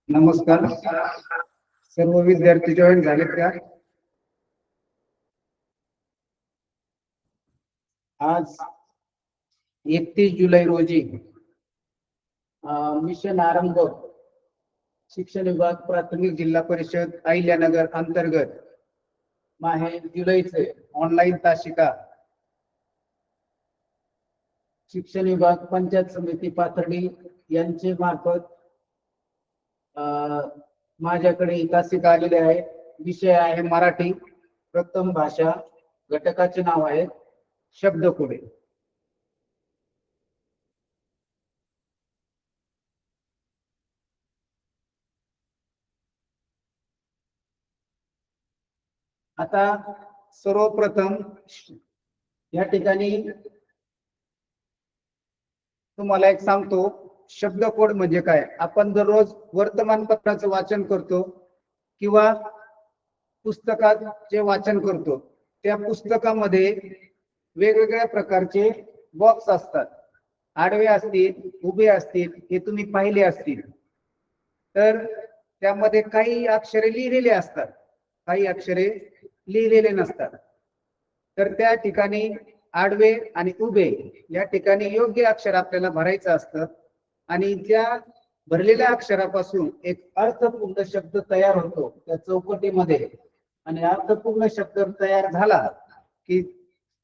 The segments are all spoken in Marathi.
नमस्कार, सर्व विद्यार्थी जॉईन झालेत का? आज 31 जुलै रोजी मिशन आरंभ शिक्षण विभाग प्राथमिक जिल्हा परिषद अहिल्यानगर अंतर्गत माहे जुलैचे ऑनलाईन तासिका शिक्षण विभाग पंचायत समिती पाथर्डी यांचे मार्फत माझ्याकडे ही तासिका आलेली आहे। विषय आहे मराठी, प्रथम भाषा, घटकाचे नाव आहे शब्दकोडे। आता सर्वप्रथम या ठिकाणी तुम्हाला एक सांगतो, शब्दकोड म्हणजे काय। आपण दररोज वर्तमानपत्राचं वाचन करतो किंवा पुस्तकाचे वाचन करतो, त्या पुस्तकामध्ये वेगवेगळ्या प्रकारचे बॉक्स असतात, आडवे असतील, उभे असतील, हे तुम्ही पाहिले असतील। तर त्यामध्ये काही अक्षरे लिहिलेले असतात, काही अक्षरे लिहिलेले नसतात। तर त्या ठिकाणी आडवे आणि उभे या ठिकाणी योग्य अक्षर आपल्याला भरायचं असतं आणि त्या भरलेल्या अक्षरापासून एक अर्थपूर्ण शब्द तयार होतो त्या चौकटीमध्ये। आणि अर्थपूर्ण शब्द तयार झाला की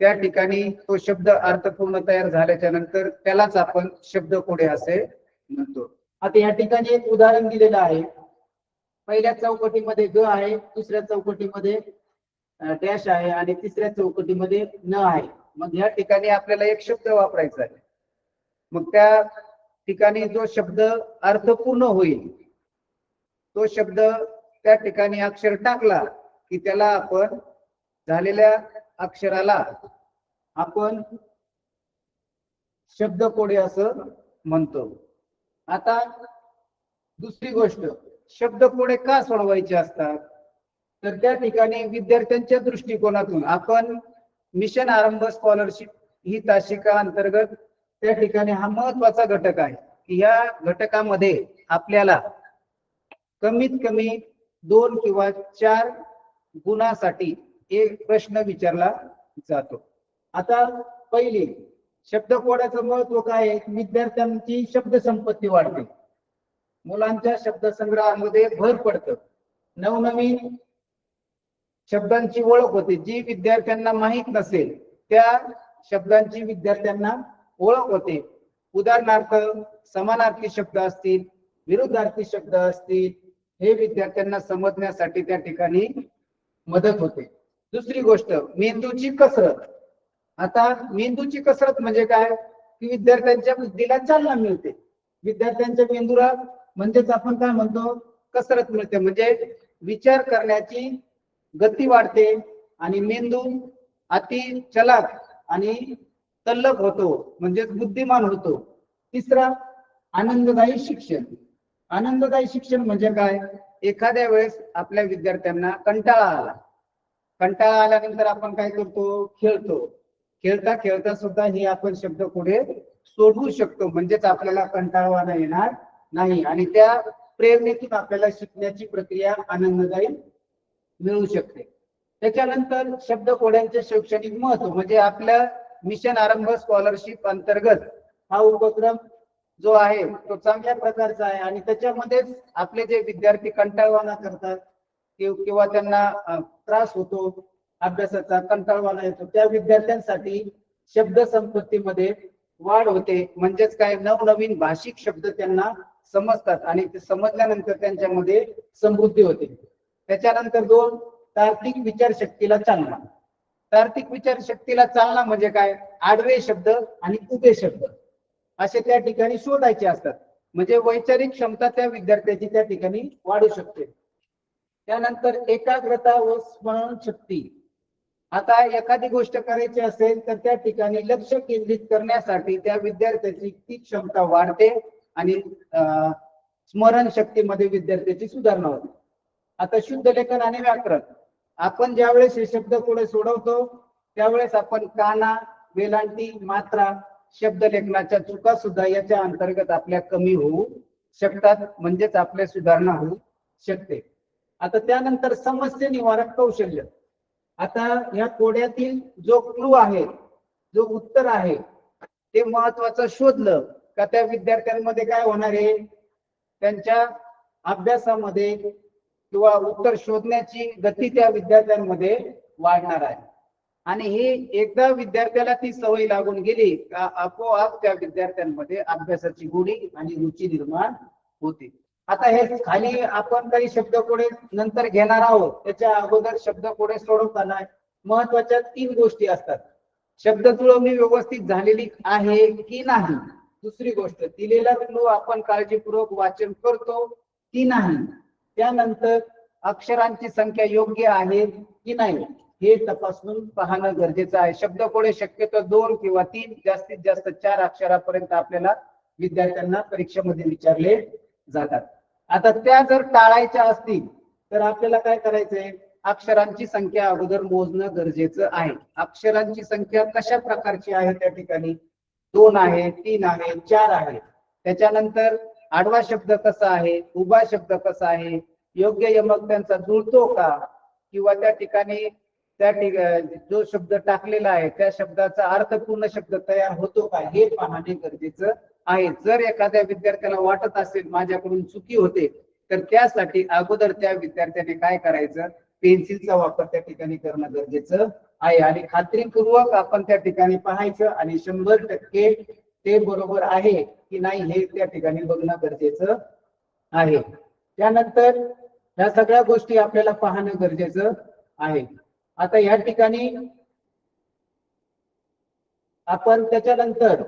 त्या ठिकाणी तो शब्द अर्थपूर्ण तयार झाल्याच्या नंतर त्यालाच आपण शब्दकोडे असे म्हणतो। आता या ठिकाणी एक उदाहरण दिलेलं आहे। पहिल्या चौकटीमध्ये ग आहे, दुसऱ्या चौकटीमध्ये डॅश आहे आणि तिसऱ्या चौकटीमध्ये न आहे। मग या ठिकाणी आपल्याला एक शब्द वापरायचा आहे। मग त्या ठिकाणी जो शब्द अर्थपूर्ण होईल तो शब्द त्या ठिकाणी अक्षर टाकला की त्याला आपण झालेल्या अक्षराला आपण शब्दकोडे असं म्हणतो। आता दुसरी गोष्ट, शब्दकोडे का सोडवायचे असतात, तर त्या ठिकाणी विद्यार्थ्यांच्या दृष्टिकोनातून आपण मिशन आरंभ स्कॉलरशिप ही तासिका अंतर्गत त्या ठिकाणी हा महत्वाचा घटक आहे की या घटकामध्ये आपल्याला कमीत कमी 2 किंवा 4 गुणासाठी एक प्रश्न विचारला जातो। आता पहिली शब्दकोडाचं महत्व काय आहे, विद्यार्थ्यांची शब्दसंपत्ती वाढते, मुलांच्या शब्दसंग्रहामध्ये भर पडतं, नवनवीन शब्दांची ओळख होते। जी विद्यार्थ्यांना माहित नसेल त्या शब्दांची विद्यार्थ्यांना ओळख होते। उदाहरणार्थ समानार्थी शब्द असतील, विरुद्धार्थी शब्द असतील, हे विद्यार्थ्यांना समजण्यासाठी त्या ठिकाणी मदत होते। दुसरी गोष्ट, मेंदूची कसरत। आता मेंदूची कसरत म्हणजे काय की विद्यार्थ्यांच्या बुद्धीला चालना मिळते, विद्यार्थ्यांच्या मेंदूला म्हणजेच आपण काय म्हणतो कसरत मिळते, म्हणजे विचार करण्याची गती वाढते आणि मेंदू अति चलाक आणि तल्लख होतो, म्हणजे बुद्धिमान होतो। तिसरा, आनंददायी शिक्षण। आनंददायी शिक्षण म्हणजे काय, एखाद्या वेळेस आपल्या विद्यार्थ्यांना कंटाळा आला, कंटाळा आल्यानंतर आपण काय करतो, खेळतो, खेळता खेळता सुद्धा हे आपण शब्दकोडे सोडवू शकतो, म्हणजेच आपल्याला कंटाळवाणा येणार नाही आणि त्या प्रेरणेतून आपल्याला शिकण्याची प्रक्रिया आनंददायी मिळू शकते। त्याच्यानंतर शब्दकोड्यांचे शैक्षणिक महत्व म्हणजे आपल्या मिशन आरंभ स्कॉलरशिप अंतर्गत हा उपक्रम जो आहे तो चांगल्या प्रकारचा आहे आणि त्याच्यामध्येच आपले जे विद्यार्थी कंटाळवाणा करतात किंवा त्यांना त्रास होतो, अभ्यासाचा कंटाळवाणा येतो, त्या विद्यार्थ्यांसाठी शब्दसंपत्तीमध्ये वाढ होते, म्हणजेच काय नवनवीन भाषिक शब्द त्यांना समजतात आणि ते समजल्यानंतर त्यांच्यामध्ये समृद्धी होते। त्याच्यानंतर 2, तार्किक विचारशक्तीला चालना। तार्किक विचारशक्तीला चालना म्हणजे काय, आडवे शब्द आणि उभे शब्द, असे त्या ठिकाणी शोधायचे असतात. म्हणजे वैचारिक क्षमता त्या विद्यार्थ्याची त्या ठिकाणी वाढू शकते. त्यानंतर एकाग्रता व स्मरण शक्ती. आता एखादी गोष्ट करायची असेल तर त्या ठिकाणी लक्ष केंद्रित करण्यासाठी त्या विद्यार्थ्याची ती क्षमता वाढते आणि स्मरण शक्तीमध्ये विद्यार्थ्याची सुधारणा होते. आता शुद्ध लेखन आणि व्याकरण. आपण ज्यावेळेस हे शब्द पुढे सोडवतो त्यावेळेस आपण काना, वेलांटी, मात्रा, शब्द लेखनाच्या चुका सुद्धा याच्या अंतर्गत आपल्या कमी होऊ शकतात, म्हणजेच आपल्या सुधारणा होऊ शकते. आता त्यानंतर समस्या निवारक कौशल्य. आता या कोड्यातील जो क्लू आहे, जो उत्तर आहे, ते महत्वाचं शोधलं का त्या विद्यार्थ्यांमध्ये काय होणार आहे, त्यांच्या अभ्यासामध्ये किंवा उत्तर शोधण्याची गती त्या विद्यार्थ्यांमध्ये वाढणार आहे. आणि ही एकदा विद्यार्थ्याला ती सवय लागून गेली का आपोआप त्या विद्यार्थ्यांमध्ये अभ्यासाची गोडी आणि रुची निर्माण होते. आता हे खाली आपण काही शब्दकोडे नंतर घेणार आहोत, त्याच्या अगोदर शब्दकोडे सोडवताना महत्वाच्या 3 गोष्टी असतात. शब्द जुळवणी व्यवस्थित झालेली आहे की नाही, दुसरी गोष्ट दिलेला क्लू आपण काळजीपूर्वक वाचन करतो की नाही, त्यानंतर अक्षरांची संख्या योग्य आहे की नाही हे तपासून पाहणं गरजेचं आहे. शब्दकोडे शक्यतो 2 किंवा 3, जास्तीत जास्त 4 अक्षरापर्यंत आपल्याला विद्यार्थ्यांना परीक्षेमध्ये विचारले जातात. आता त्या जर टाळायच्या असतील तर आपल्याला काय करायचंय, अक्षरांची संख्या अगोदर मोजणं गरजेचं आहे. अक्षरांची संख्या कशा प्रकारची आहे त्या ठिकाणी 2 आहे, 3 आहे, 4 आहे. त्याच्यानंतर आडवा शब्द कसा आहे, उभा शब्द कसा आहे, योग्य यमक त्यांचा जुळतो का, किंवा त्या ठिकाणी जो शब्द टाकलेला आहे त्या शब्दाचा अर्थपूर्ण शब्द तयार होतो का हे पाहणे गरजेचं आहे. जर एखाद्या विद्यार्थ्याला वाटत असेल माझ्याकडून चुकी होते तर त्यासाठी अगोदर त्या विद्यार्थ्याने काय करायचं, पेन्सिलचा वापर त्या ठिकाणी करणं गरजेचं आहे. आणि खात्रीपूर्वक आपण त्या ठिकाणी पाहायचं आणि 100% ते बरोबर आहे की नाही हे त्या ठिकाणी बघणं गरजेचं आहे. त्यानंतर ह्या सगळ्या गोष्टी आपल्याला पाहणं गरजेचं आहे. आता या ठिकाणी आपण त्याच्यानंतर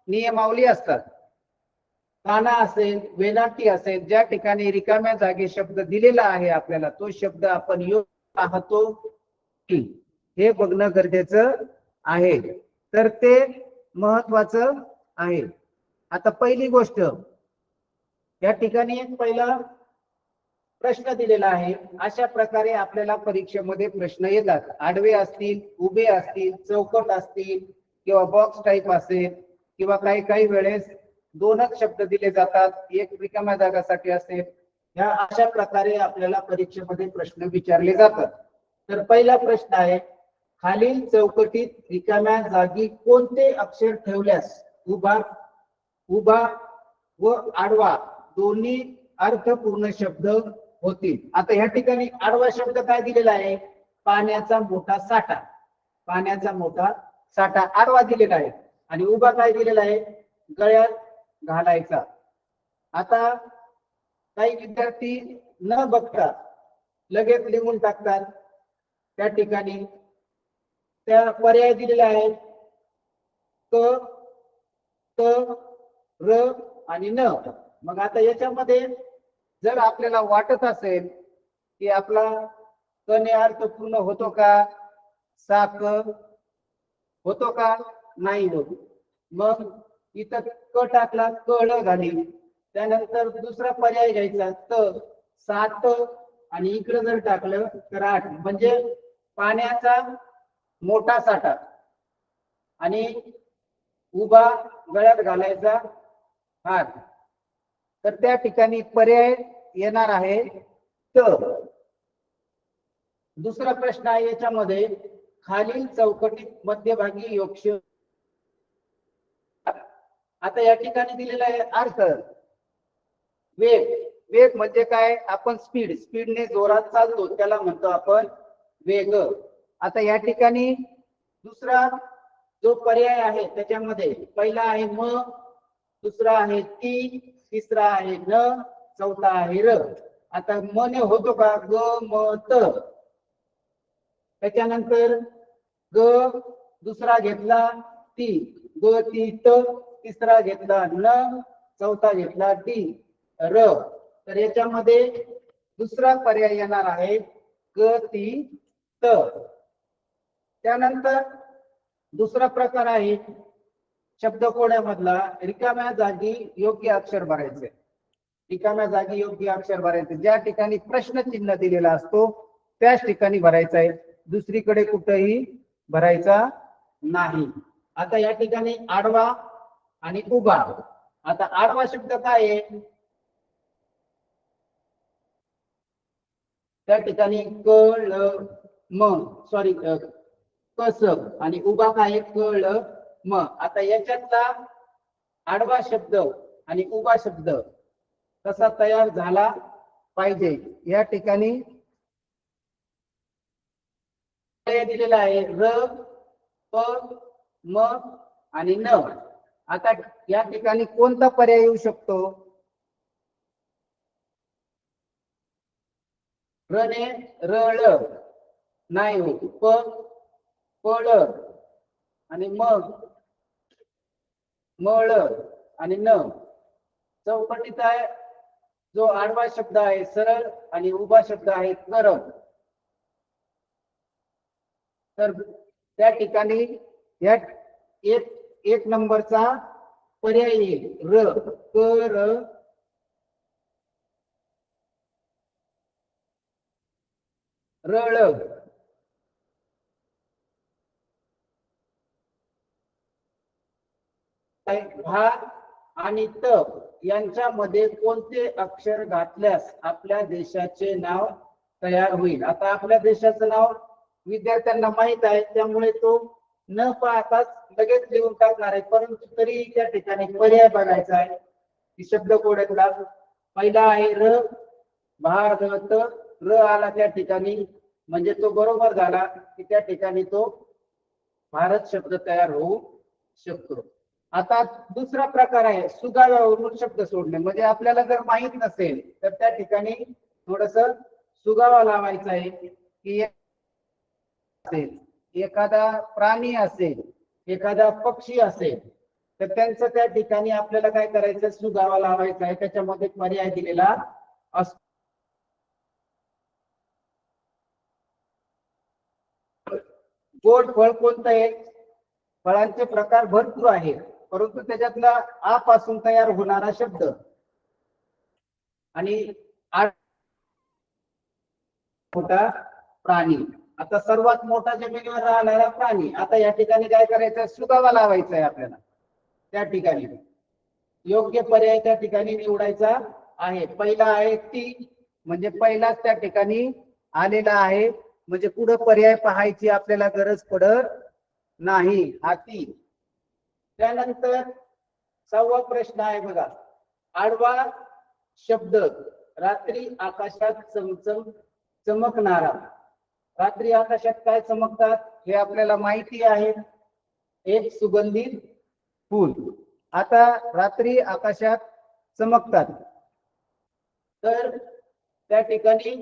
नियमावली असतात. काना असेल, वेलांटी असेल, ज्या ठिकाणी रिकाम्या जागी शब्द दिलेला आहे आपल्याला तो शब्द आपण योग्य पाहतो की हे बघणं गरजेचं आहे. तर ते महत्वाचं आहे. आता पहिली गोष्ट या ठिकाणी एक पहिला प्रश्न दिलेला आहे. अशा प्रकारे आपल्याला परीक्षेमध्ये प्रश्न येतात. आडवे असतील, उभे असतील, चौकट असतील किंवा बॉक्स टाईप असेल किंवा काही वेळेस 2च शब्द दिले जातात, एक रिकाम्या जागासाठी असेल. या अशा प्रकारे आपल्याला परीक्षेमध्ये प्रश्न विचारले जातात. तर पहिला प्रश्न आहे, खालील चौकटीत रिकाम्या जागी कोणते अक्षर ठेवल्यास उभा व आडवा दोन्ही अर्थपूर्ण शब्द होतील. आता या ठिकाणी आडवा शब्द काय दिलेला आहे, पाण्याचा मोठा साठा. पाण्याचा मोठा साठा आडवा दिलेला आहे. आणि उभा काय दिलेला आहे, गळ्यात घालायचा. आता काही विद्यार्थी न बघता लगेच लिहून टाकतात. त्या ठिकाणी त्या पर्याय दिलेले आहेत क, त, र आणि न. मग आता याच्यामध्ये जर आपल्याला वाटत असेल की आपला कने अर्थ पूर्ण होतो का, साक होतो का, नाही होत, मग इथं क टाकला कळ घाली. त्यानंतर दुसरा पर्याय घ्यायचा त, सात, आणि इकडे जर टाकलं तर 8. म्हणजे पाण्याचा मोठा साठा आणि उभा गळ्यात घालायचा हात. तर त्या ठिकाणी पर्याय येणार आहे त. दुसरा प्रश्न आहे याच्यामध्ये, खालील चौकटीत मध्यभागी योक्ष. आता या ठिकाणी दिलेला आहे अर्थ वेग. वेग म्हणजे काय, आपण स्पीडने जोरात चालतो त्याला म्हणतो आपण वेग. आता या ठिकाणी दुसरा जो पर्याय आहे त्याच्यामध्ये पहिला आहे म, दुसरा आहे ती, तिसरा आहे न, चौथा आहे र. आता म ने होतो का ग म त. त्याच्यानंतर ग दुसरा घेतला ती, ग ती त, तिसरा घेतला न, चौथा घेतला डी र. तर याच्यामध्ये दुसरा पर्याय येणार आहे ग ती त. त्यानंतर दुसरा प्रकार आहे शब्दकोड्यामधला रिकाम्या जागी योग्य अक्षर भरायचे. रिकाम्या जागी योग्य अक्षर भरायचे, ज्या ठिकाणी प्रश्नचिन्ह दिलेला असतो त्याच ठिकाणी भरायचा आहे, दुसरीकडे कुठेही भरायचा नाही. आता या ठिकाणी आडवा आणि उभा. आता आडवा शब्द काय आहे, त्या ठिकाणी क ल म सॉरी कस, आणि उभा काय क ल म. आता याच्यातला आडवा शब्द आणि उभा शब्द कसा तयार झाला पाहिजे, या ठिकाणी दिलेला आहे र प म आणि न. आता या ठिकाणी कोणता पर्याय येऊ शकतो, र ने रळ नाही हो, प पळ आणि मग मळ आणि न. चौकटीचा जो आडवा शब्द आहे सरळ आणि उभा शब्द आहे कर. तर त्या ठिकाणी या एक नंबरचा पर्याय येईल र कर रळ. भा आणि त यांच्यामध्ये कोणते अक्षर घातल्यास आपल्या देशाचे नाव तयार होईल. आता आपल्या देशाचं नाव विद्यार्थ्यांना माहित आहे, त्यामुळे तो न पाहताच लगेच लिहून टाकणार आहे, परंतु तरी त्या ठिकाणी पर्याय बघायचा आहे की शब्दकोड्यातला पहिला आहे र भा र त. र आला त्या ठिकाणी म्हणजे तो बरोबर झाला की त्या ठिकाणी तो भारत शब्द तयार होऊ शकतो. आता दुसरा प्रकार आहे सुगाव्यावरून शब्द सोडणे. म्हणजे आपल्याला जर माहित नसेल तर त्या ठिकाणी थोडस सुगावा लावायचा आहे की असेल, एखादा प्राणी असेल, एखादा पक्षी असेल, तर त्यांचं त्या ठिकाणी आपल्याला काय करायचं, सुगावा लावायचा आहे. त्याच्यामध्ये पर्याय दिलेला असतो. गोड फळ कोणतं आहे, फळांचे प्रकार भरपूर आहेत, परंतु त्याच्यातला आ पासून तयार होणारा शब्द आणि मोठा प्राणी. आता सर्वात मोठा जमिनीवर राहणारा प्राणी. आता या ठिकाणी काय करायचं, सुगावा लावायचा आहे आपल्याला. त्या ठिकाणी योग्य पर्याय त्या ठिकाणी निवडायचा आहे. पहिला आहे ती, म्हणजे पहिलाच त्या ठिकाणी आलेला आहे, म्हणजे पुढे पर्याय पाहायची आपल्याला गरज पडत नाही. हाती. त्यानंतर 6वा प्रश्न आहे बघा, आडवा शब्द रात्री आकाशात चमचम चमकणारा. रात्री आकाशात काय चमकतात हे आपल्याला माहिती आहे, एक सुगंधित फूल. आता रात्री आकाशात चमकतात, तर त्या ठिकाणी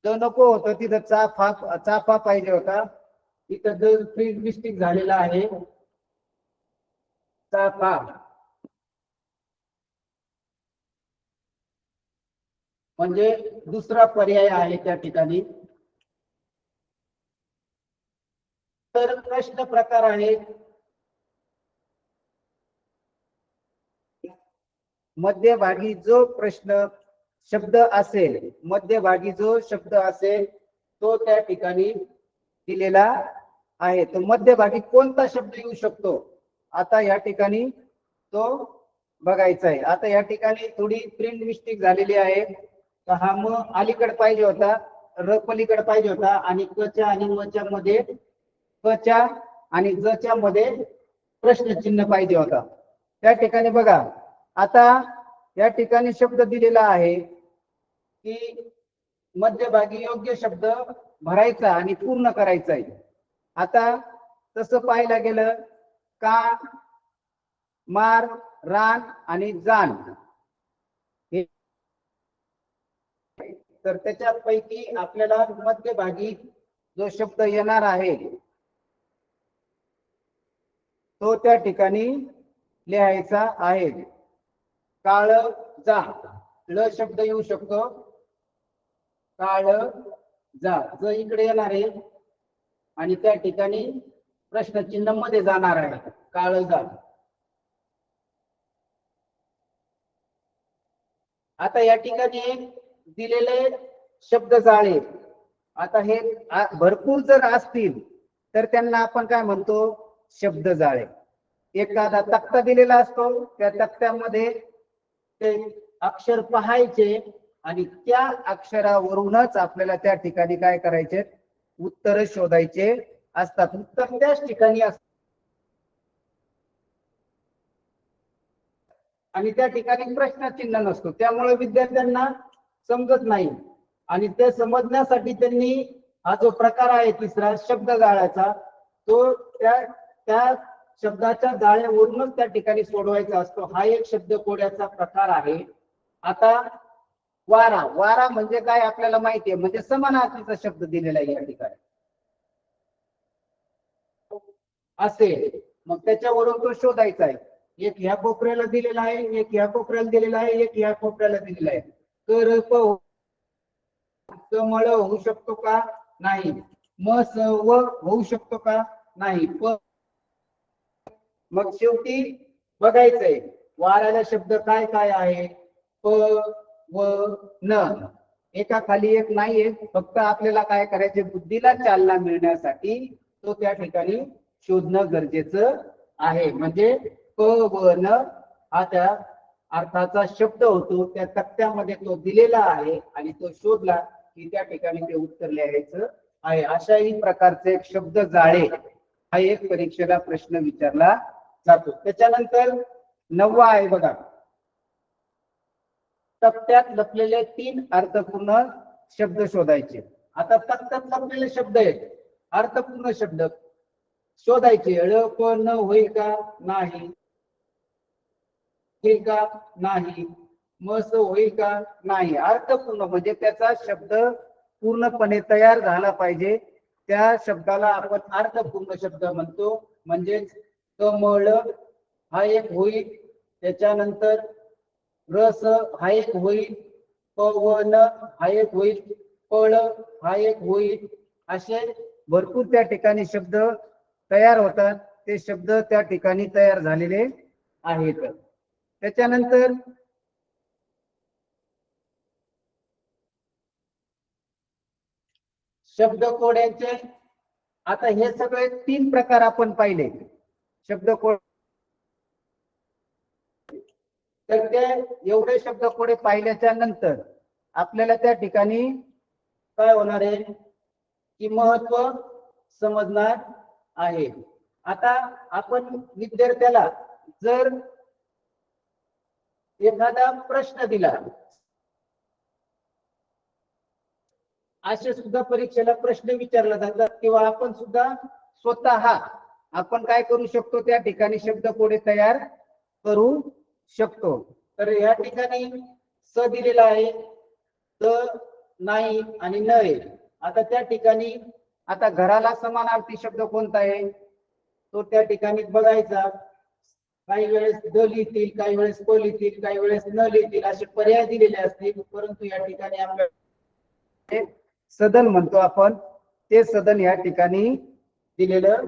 जो नको होतं तिथं चाफा पाहिजे होता, तिथं जो फ्रीज मिस्टेक झालेला आहे चाफा. म्हणजे दुसरा पर्याय आहे त्या ठिकाणी. तर प्रश्न प्रकार आहे मध्यभागी जो प्रश्न शब्द असेल, मध्यभागी जो शब्द असेल तो त्या ठिकाणी दिलेला आहे. तर मध्यभागी कोणता शब्द येऊ शकतो, आता या ठिकाणी तो बघायचा आहे. आता या ठिकाणी थोडी प्रिंट मिस्टेक झालेली आहे. तर हा म अलीकडे पाहिजे होता, र पलीकडे पाहिजे होता, आणि कच्या आणि मच्या मध्ये कच्या आणि जच्या मध्ये प्रश्नचिन्ह पाहिजे होता. त्या ठिकाणी बघा, आता या ठिकाणी शब्द दिलेला आहे की मध्यभागी योग्य शब्द भरायचा आणि पूर्ण करायचा आहे. आता तसं पाहायला गेलं का, मार, रान आणि जाण तर त्याच्यापैकी आपल्याला मध्यभागी जो शब्द येणार आहे तो त्या ठिकाणी लिहायचा आहे. काळ जा, ल शब्द येऊ शकतो, काळ जा, ज इकडे येणार आहे आणि त्या ठिकाणी प्रश्नचिन्ह मध्ये जाणार आहे, काळ जा. आता या ठिकाणी दिलेले शब्द जाळे, आता हे भरपूर जर असतील तर त्यांना आपण काय म्हणतो, शब्द जाळे. एखादा तक्ता दिलेला असतो, त्या तक्त्यामध्ये ते अक्षर पाहायचे आणि त्या अक्षरावरूनच आपल्याला त्या ठिकाणी काय करायचे, उत्तर शोधायचे असतात. उत्तर त्याच ठिकाणी असतात आणि त्या ठिकाणी प्रश्नचिन्ह नसतो, त्यामुळे विद्यार्थ्यांना समजत नाही. आणि ते समजण्यासाठी त्यांनी हा जो प्रकार आहे तिसरा शब्द जाळ्याचा, तो त्या शब्दाच्या जाळ्यावरूनच त्या ठिकाणी सोडवायचा असतो. हा एक शब्दकोड्याचा प्रकार आहे. आता वारा, वारा म्हणजे काय आपल्याला माहिती आहे, म्हणजे समानार्थीचा शब्द दिलेला आहे या ठिकाणी असेल, मग त्याच्यावरून तो शोधायचा आहे. एक ह्या कोपऱ्याला दिलेला आहे, एक ह्या कोपऱ्याला दिलेला आहे, एक ह्या कोपऱ्याला दिलेला आहे. तर मळ होऊ शकतो का, नाही. म स व होऊ शकतो का, नाही. मग शेवटी बघायचंय वाऱ्याला शब्द काय काय आहे, प व न, एका खाली एक नाहीये. फक्त आपल्याला काय करायचे, बुद्धीला चालना मिळण्यासाठी तो त्या ठिकाणी शोधणं गरजेचं आहे. म्हणजे प व न हा त्या अर्थाचा शब्द होतो, त्या तक्त्यामध्ये तो दिलेला आहे आणि तो शोधला की त्या ठिकाणी ते उत्तर लिहायचं आहे. अशाही प्रकारचे एक शब्द जाळे हा एक परीक्षेला प्रश्न विचारला जातो. त्याच्यानंतर 9वा आहे बघा, तक्त्यात लपलेले 3 अर्थपूर्ण शब्द शोधायचे. आता तक्त्यात लपलेले शब्द आहेत, अर्थपूर्ण शब्द शोधायचे. ळ प न होईल का, नाही. होईल का, नाही. मस होईल का, नाही. अर्थपूर्ण म्हणजे त्याचा शब्द पूर्णपणे तयार झाला पाहिजे, त्या शब्दाला आपण अर्थपूर्ण शब्द म्हणतो. म्हणजेच कमळ हा एक होईल, त्याच्यानंतर रस हा एक होईल, पवन हा एक होईल, पळ हा एक होईल. असे भरपूर त्या ठिकाणी शब्द तयार होतात, ते शब्द त्या ठिकाणी तयार झालेले आहेत. त्याच्यानंतर शब्दकोड्यांचे, आता हे सगळे 3 प्रकार आपण पाहिले शब्दकोड. तर ते एवढे शब्दकोडे पाहिल्याच्या नंतर आपल्याला त्या ठिकाणी काय होणार आहे की महत्व समजणार आहे. आता आपण विद्यार्थ्याला जर एखादा प्रश्न दिला, असे सुद्धा परीक्षेला प्रश्न विचारले जातात, किंवा आपण सुद्धा स्वतः आपण काय करू शकतो, त्या ठिकाणी शब्दकोडे तयार करू शकतो. तर या ठिकाणी स दिलेला आहे, त नाही आणि न आहे. आता त्या ठिकाणी आता घराला समानार्थी शब्द कोणता आहे, तो त्या ठिकाणी बघायचा. काही वेळेस द लिहितील, काही वेळेस प लिहितील, काही वेळेस न लिहितील, असे पर्याय दिलेले असतील. परंतु या ठिकाणी आपल्याला सदन म्हणतो आपण, ते सदन या ठिकाणी दिलेलं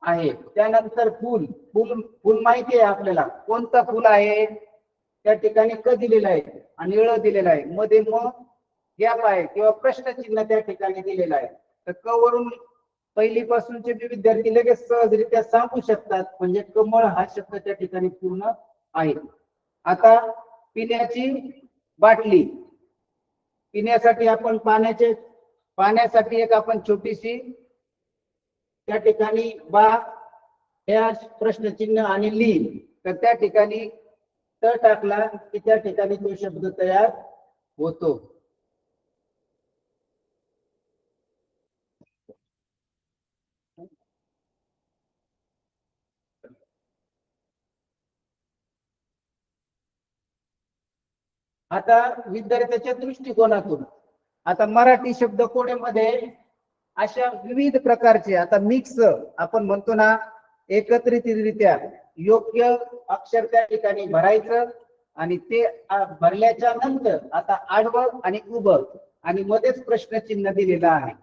आहे. त्यानंतर फूल, फूल फूल माहिती आहे आपल्याला कोणतं फूल आहे, त्या ठिकाणी क दिलेलं आहे आणि ळ दिलेला आहे, मध्ये मग गॅप आहे किंवा प्रश्नचिन्ह त्या ठिकाणी दिलेलं आहे. तर क वरून पहिलीपासूनचे विद्यार्थी लगेच सहजरित्या सांगू शकतात, म्हणजे कमळ हा शब्द त्या ठिकाणी पूर्ण आहे. आता पिण्याची बाटली, पिण्यासाठी आपण पाण्यासाठी एक आपण छोटीशी त्या ठिकाणी बा डॅश प्रश्नचिन्ह आणि ली, तर त्या ठिकाणी त टाकला की त्या ठिकाणी तो शब्द तयार होतो. आता विद्यार्थ्याच्या दृष्टिकोनातून आता मराठी शब्दकोडेमध्ये अशा विविध प्रकारचे आता मिक्स आपण म्हणतो ना, एकत्रितरित्या योग्य अक्षर त्या ठिकाणी भरायचं आणि ते भरल्याच्या नंतर आता आडवं आणि उभं आणि मध्येच प्रश्नचिन्ह दिलेला आहे,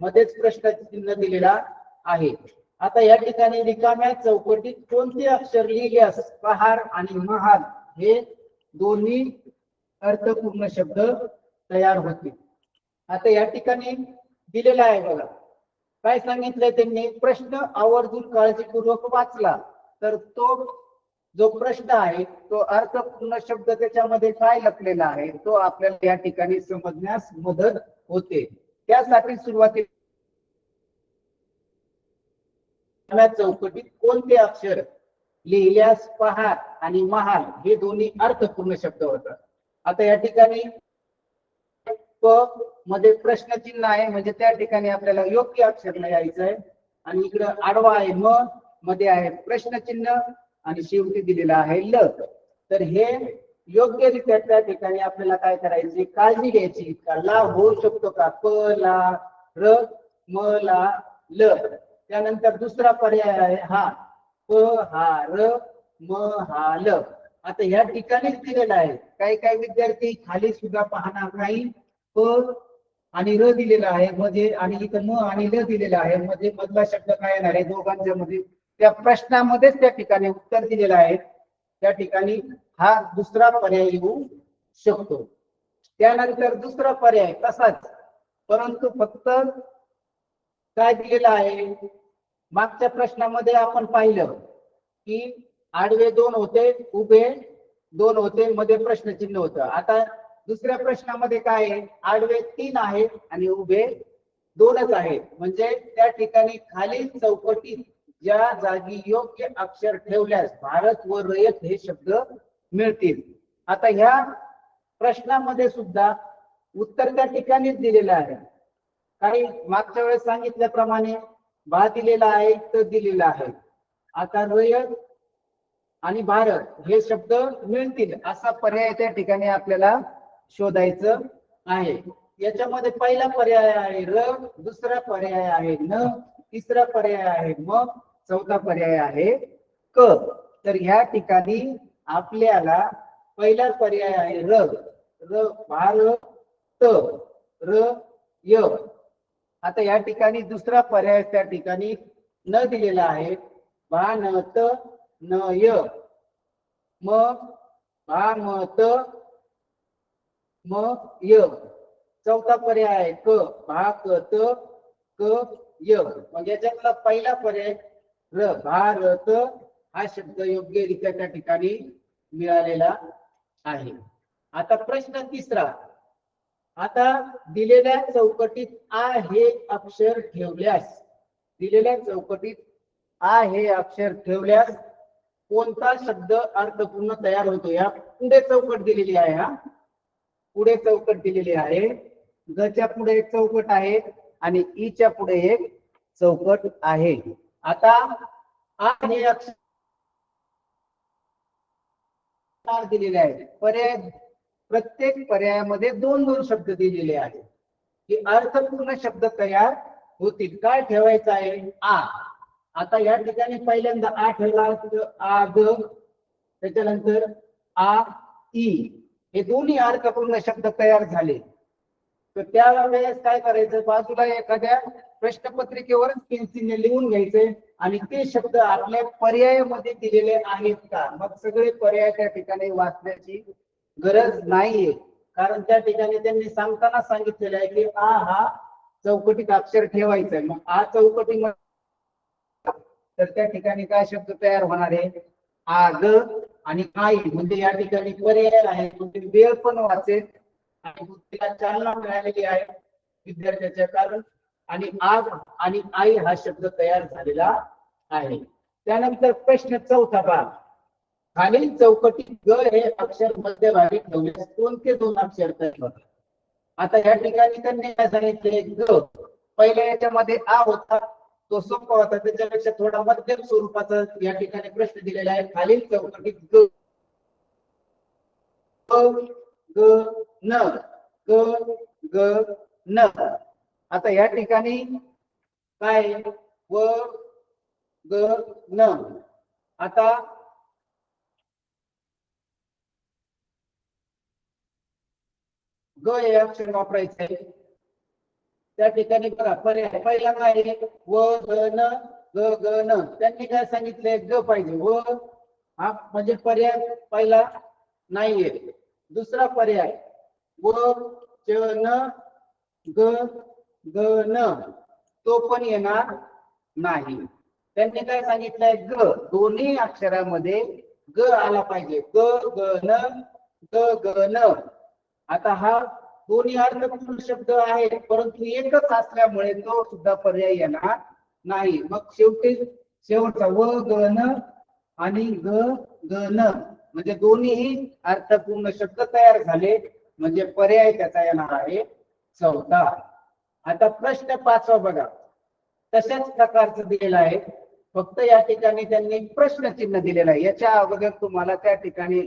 मध्येच प्रश्नचिन्ह दिलेला आहे. आता या ठिकाणी रिकाम्या चौकटीत कोणते अक्षर लिहिल्यास पहार आणि महाल हे दोन्ही अर्थपूर्ण शब्द तयार होतील. आता या ठिकाणी दिलेला आहे बघा, काय सांगितलंय त्यांनी, प्रश्न आवर्जून काळजीपूर्वक वाचला तर तो जो प्रश्न आहे तो अर्थपूर्ण शब्द त्याच्यामध्ये काय लपलेला आहे तो आपल्याला या ठिकाणी समजण्यास मदत होते. त्यासाठी सुरुवातीला चौकटीत कोणते अक्षर लिहिल्यास पहार आणि महाल हे दोन्ही अर्थपूर्ण शब्द होतात. आता या ठिकाणी प मध्ये प्रश्नचिन्ह आहे म्हणजे त्या ठिकाणी आपल्याला योग्य अक्षर लिहायचं आहे आणि इकडं आडवा आहे म मध्ये आहे प्रश्नचिन्ह आणि शेवटी दिलेला आहे ल. तर हे योग्यरित्या त्या ठिकाणी आपल्याला काय करायचे, काळजी घ्यायची. ला होऊ शकतो का, प ला र म ला ल. त्यानंतर दुसरा पर्याय आहे हा प हा र म हा ल. आता या ठिकाणीच दिलेला आहे. काही काही विद्यार्थी खाली सुद्धा पाहणार नाही, प आणि र दिलेला आहे मध्ये आणि इथं म आणि ल दिलेला आहे मध्ये मधला शब्द काय येणार आहे दोघांच्या मध्ये, त्या प्रश्नामध्येच त्या ठिकाणी उत्तर दिलेलं आहे. त्या ठिकाणी हा दुसरा पर्याय येऊ शकतो. त्यानंतर दुसरा पर्याय तसाच, परंतु फक्त काय दिलेलं आहे, मागच्या प्रश्नामध्ये आपण पाहिलं की आडवे 2 होते, उभे 2 होते, मध्ये प्रश्नचिन्ह होतं. आता दुसऱ्या प्रश्नामध्ये काय आहे, आडवे 3 आहेत आणि उभे 2च आहेत. म्हणजे त्या ठिकाणी खालील चौकटीत ज्या जागी योग्य अक्षर ठेवल्यास भारत व रयत हे शब्द मिळतील. आता ह्या प्रश्नामध्ये सुद्धा उत्तर त्या ठिकाणीच दिलेलं आहे. काही मागच्या वेळेस सांगितल्याप्रमाणे बा दिलेला आहे तर दिलेला आहे. आता रयत आणि भारत हे शब्द मिळतील असा पर्याय त्या ठिकाणी आपल्याला शोधायचं आहे. याच्यामध्ये पहिला पर्याय आहे र, दुसरा पर्याय आहे न, तिसरा पर्याय आहे म, चौथा पर्याय आहे क. तर ह्या ठिकाणी आपल्याला पहिला पर्याय आहे र, र भारत र य. आता या ठिकाणी दुसरा पर्याय त्या ठिकाणी न दिलेला आहे, भानत न य, म भामत म य. चौथा पर्याय आहे क भाकत क य. म्हणजे याच्यातला पहिला पर्याय र भारत हा शब्द योग्यरित्या त्या ठिकाणी मिळालेला आहे. आता प्रश्न तिसरा, आता दिलेल्या चौकटीत आ हे अक्षर ठेवल्यास, दिलेल्या चौकटीत आ हे अक्षर ठेवल्यास कोणता शब्द अर्थपूर्ण तयार होतो. या पुढे चौकट दिलेली आहे, हा पुढे चौकट दिलेली आहे. ग च्या पुढे एक चौकट आहे आणि ई च्या पुढे एक चौकट आहे. आता आ हे अक्षर दिलेले आहे. पर्याय प्रत्येक पर्यायामध्ये 2-2 शब्द दिलेले आहेत की अर्थपूर्ण शब्द तयार होतील. काय ठेवायचं आहे, आ. आता या ठिकाणी पहिल्यांदा आ ठेवला, आ ग, त्याच्यानंतर आ ई, हे दोन्ही अर्थपूर्ण शब्द तयार झाले. तर त्यावेळेस काय करायचं, बाजूला एखाद्या प्रश्नपत्रिकेवरच पेन्सिलने लिहून घ्यायचे आणि ते शब्द आपल्या पर्यायामध्ये दिलेले आहेत का. मग सगळे पर्याय त्या ठिकाणी वाचण्याची गरज नाहीये, कारण त्या ठिकाणी त्यांनी सांगताना सांगितलेलं आहे की आ हा चौकटीत अक्षर ठेवायचा आहे. मग आ चौकटीमध्ये तर त्या ठिकाणी काय शब्द तयार होणार आहे, आग आणि आई. म्हणजे या ठिकाणी पर्याय आहे, म्हणजे वेळ पण वाचेल आणि बुद्धीला चालना मिळालेली आहे विद्यार्थ्याच्या कारण. आणि आग आणि आई हा शब्द तयार झालेला आहे. त्यानंतर प्रश्न चौथा भाग, खालील चौकटीत ग हे अक्षर मध्यभागी ठेवल्यास कोणते 2 अक्षर तयार होतात. आता या ठिकाणी त्यांनी काय सांगितले, ग पहिल्या याच्यामध्ये आ होता तो सोपा होता, त्याच्यापेक्षा थोडा मध्यम स्वरूपाचा या ठिकाणी प्रश्न दिलेला आहे. खालील चौकटीत ग ग न ग ग न. आता या ठिकाणी काय व ग न. आता ग हे अक्षर वापरायचं आहे. त्या ठिकाणी बघा पर्याय पहिला काय आहे व ग न ग ग न. त्यांनी काय सांगितलंय ग पाहिजे व हा म्हणजे पर्याय पहिला नाहीये. दुसरा पर्याय व च न ग ग न तो पण येणार नाही. त्यांनी काय सांगितलंय ग दोन्ही अक्षरामध्ये ग आला पाहिजे ग ग न ग ग न. आता हा दोन्ही अर्थपूर्ण शब्द आहेत परंतु एकच असल्यामुळे तो सुद्धा पर्याय येणार नाही. मग शेवटचा व ग न आणि ग ग न म्हणजे दोन्ही अर्थपूर्ण शब्द तयार झाले म्हणजे पर्याय त्याचा येणार आहे चौथा. आता प्रश्न 5 बघा तशाच प्रकारचं दिलेलं आहे फक्त या ठिकाणी त्यांनी प्रश्नचिन्ह दिलेलं आहे. याच्या अगोदर तुम्हाला त्या ठिकाणी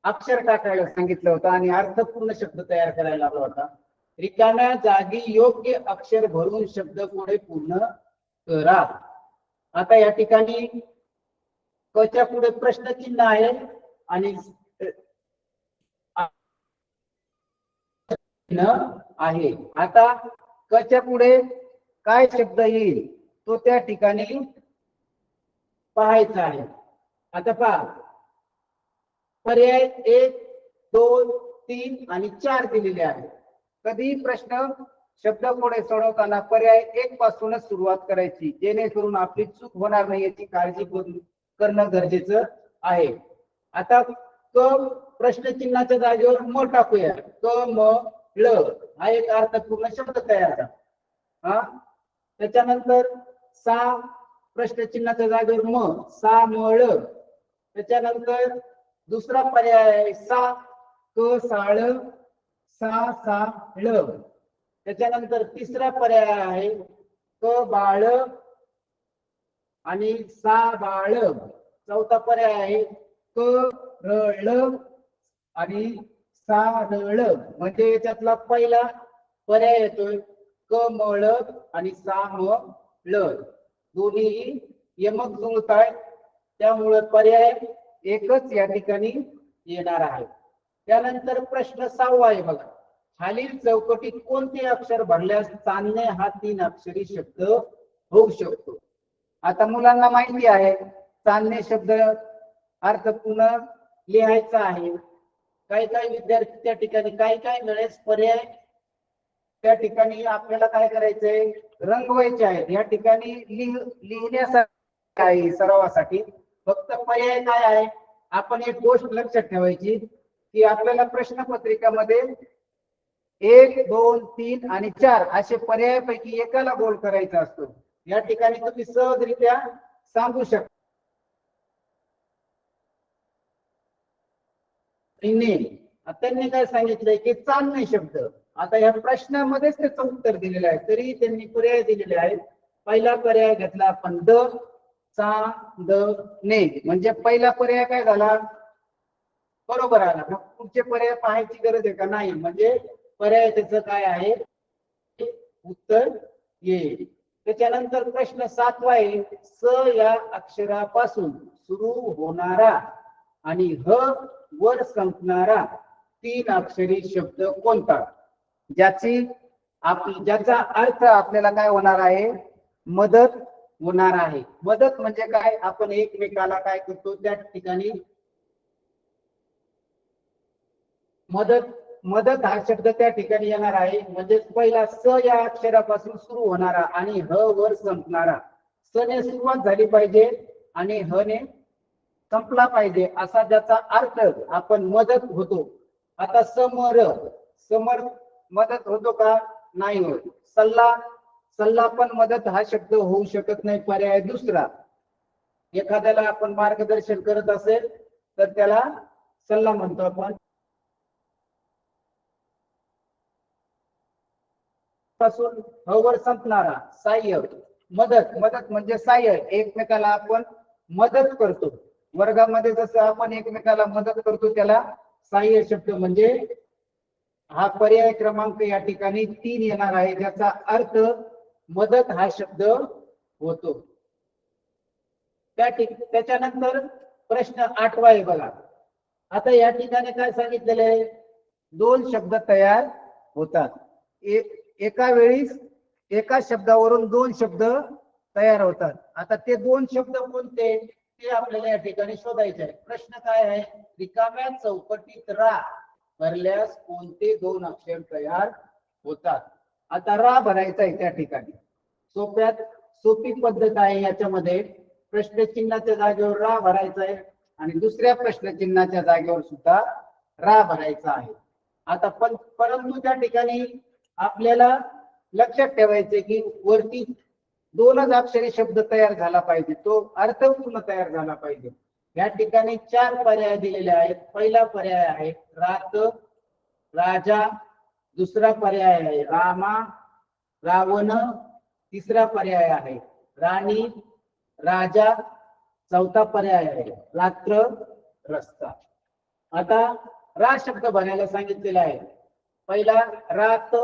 अक्षर टाकायला सांगितलं होतं आणि अर्थपूर्ण शब्द तयार करायला लावला होता. रिकाम्या जागी योग्य अक्षर भरून शब्द पुढे पूर्ण करा. आता या ठिकाणी क च्या पुढे प्रश्नचिन्ह आहे आणि आहे. आता क च्या पुढे काय शब्द येईल तो त्या ठिकाणी पाहायचा आहे. आता पहा पर्याय 1 2 3 आणि 4 दिलेले आहेत. कधी प्रश्न शब्द पुढे सोडवताना पर्याय 1 पासूनच सुरुवात करायची जेणेकरून आपली चूक होणार नाही याची काळजी करणं गरजेचं आहे. आता क प्रश्नचिन्हाच्या जागेवर म टाकूया. क म ळ हा एक अर्थपूर्ण शब्द तयार झाला. हा त्याच्यानंतर सा प्रश्नचिन्हाच्या जागेवर म सा म ळ. त्याच्यानंतर दुसरा पर्याय आहे सा क साळ सा सा ळ. त्याच्यानंतर तिसरा पर्याय आहे क बाळ आणि सा बाळ. चौथा पर्याय आहे क र आणि सा र म्हणजे याच्यातला पहिला पर्याय येतोय क म ळ आणि सा म ळ. दोन्ही यमक जुळत आहेत त्यामुळे पर्याय एकच या ठिकाणी येणार आहे. त्यानंतर प्रश्न 6 आहे बघा खालील चौकटीत कोणते अक्षर भरल्यास चांदणे हा 3 अक्षरी शब्द होऊ शकतो. आता मुलांना माहिती आहे चांदणे शब्द अर्थपूर्ण लिहायचा आहे. काही काही विद्यार्थी त्या ठिकाणी काही वेळेस पर्याय त्या ठिकाणी आपल्याला काय करायचंय रंगवायचे आहेत. या ठिकाणी लिहिण्यासाठी आहे सरावासाठी फक्त पर्याय काय आहे आपण एक गोष्ट लक्षात ठेवायची की आपल्याला प्रश्नपत्रिकामध्ये 1 2 3 आणि 4 असे पर्यायापैकी एकाला गोल करायचा असतो. या ठिकाणी तुम्ही सहजरित्या सांगू शकता. त्यांनी काय सांगितलंय की चांदणे शब्द. आता या प्रश्नामध्येच त्याचं उत्तर दिलेलं आहे तरी त्यांनी पर्याय दिलेले आहेत. पहिला पर्याय घेतला आपण द चा द ने म्हणजे पहिला पर्याय काय झाला बरोबर आला. मग पुढचे पर्याय पाहायची गरज आहे का नाही म्हणजे पर्याय त्याचं काय आहे उत्तर येईल. त्याच्यानंतर प्रश्न 7 आहे स या अक्षरापासून सुरू होणारा आणि ह वर संपणारा 3 अक्षरी शब्द कोणता ज्याचा अर्थ आपल्याला काय होणार आहे मदत होणार आहे. मदत म्हणजे काय आपण एकमेकाला काय करतो त्या ठिकाणी मदत हा शब्द त्या ठिकाणी येणार आहे. म्हणजे पहिला स या अक्षरापासून सुरू होणारा आणि ह वर संपणारा. स ने सुरुवात झाली पाहिजे आणि ह ने संपला पाहिजे असा ज्याचा अर्थ आपण मदत होतो. आता समर मदत होतो का नाही होत. सल्ला पण मदत हा शब्द होऊ शकत नाही. पर्याय दुसरा एखाद्याला आपण मार्गदर्शन करत असेल तर त्याला सल्ला म्हणतो आपण. पासून हवर संपणारा साह्य मदत म्हणजे साह्य एकमेकाला आपण मदत करतो. वर्गामध्ये जसं आपण एकमेकाला मदत करतो त्याला साह्य शब्द म्हणजे हा पर्याय क्रमांक या ठिकाणी 3 येणार आहे, ज्याचा अर्थ मदत हा शब्द होतो. त्याच्यानंतर प्रश्न 8वा आहे बघा. आता या ठिकाणी काय सांगितलेलं आहे, 2 शब्द तयार होतात. एका वेळी एका शब्दावरून 2 शब्द तयार होतात. आता ते 2 शब्द कोणते ते आपल्याला या ठिकाणी शोधायचे आहे. प्रश्न काय आहे, रिकाम्या चौकटीत रा भरल्यास कोणते 2 अक्षर तयार होतात. आता रा भरायचा आहे त्या ठिकाणी. सोपी पद्धत आहे याच्यामध्ये. प्रश्नचिन्हाच्या जागेवर रा भरायचा आहे आणि दुसऱ्या प्रश्नचिन्हाच्या जागेवर सुद्धा रा भरायचा आहे. आता परंतु त्या ठिकाणी आपल्याला लक्षात ठेवायचे की वरती 2च अक्षरी शब्द तयार झाला पाहिजे, तो अर्थपूर्ण तयार झाला पाहिजे. या ठिकाणी 4 पर्याय दिलेले आहेत. पहिला पर्याय आहे रात, राजा. दुसरा पर्याय आहे रामा, रावण. तिसरा पर्याय आहे राणी, राजा. चौथा पर्याय आहे रात्र, रस्ता. आता रा शब्द बनायला सांगितलेला आहे. पहिला रात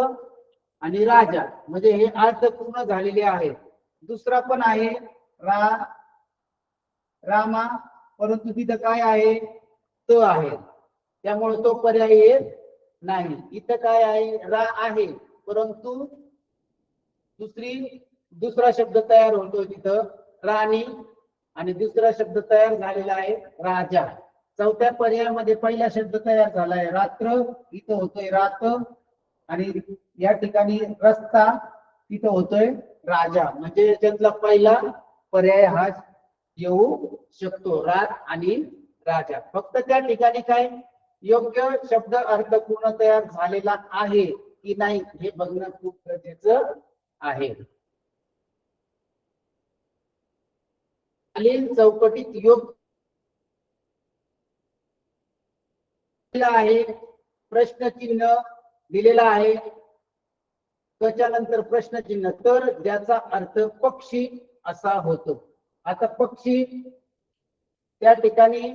आणि राजा म्हणजे हे अर्थ पूर्ण झालेले आहे. दुसरा पण आहे रामा, परंतु तिथं काय आहे, त आहे, त्यामुळे तो पर्याय येत नाही. इथं काय आहे, रा आहे परंतु दुसरा शब्द तयार होतो तिथं राणी आणि दुसरा शब्द तयार झालेला आहे राजा. चौथ्या पर्यायामध्ये पहिला शब्द तयार झालाय रात्र, इथं होतोय रात. आणि या ठिकाणी रस्ता, तिथं होतोय राजा. म्हणजे त्यातला पहिला पर्याय हा येऊ शकतो, रात आणि राजा. फक्त त्या ठिकाणी काय योग्य शब्द अर्थपूर्ण तयार झालेला आहे की नाही हे बघणं खूप गरजेचं आहे. खालील चौकटीत योग्य आहे, प्रश्नचिन्ह दिलेला आहे. त्याच्यानंतर प्रश्नचिन्ह, तर ज्याचा अर्थ पक्षी असा होतो. आता पक्षी त्या ठिकाणी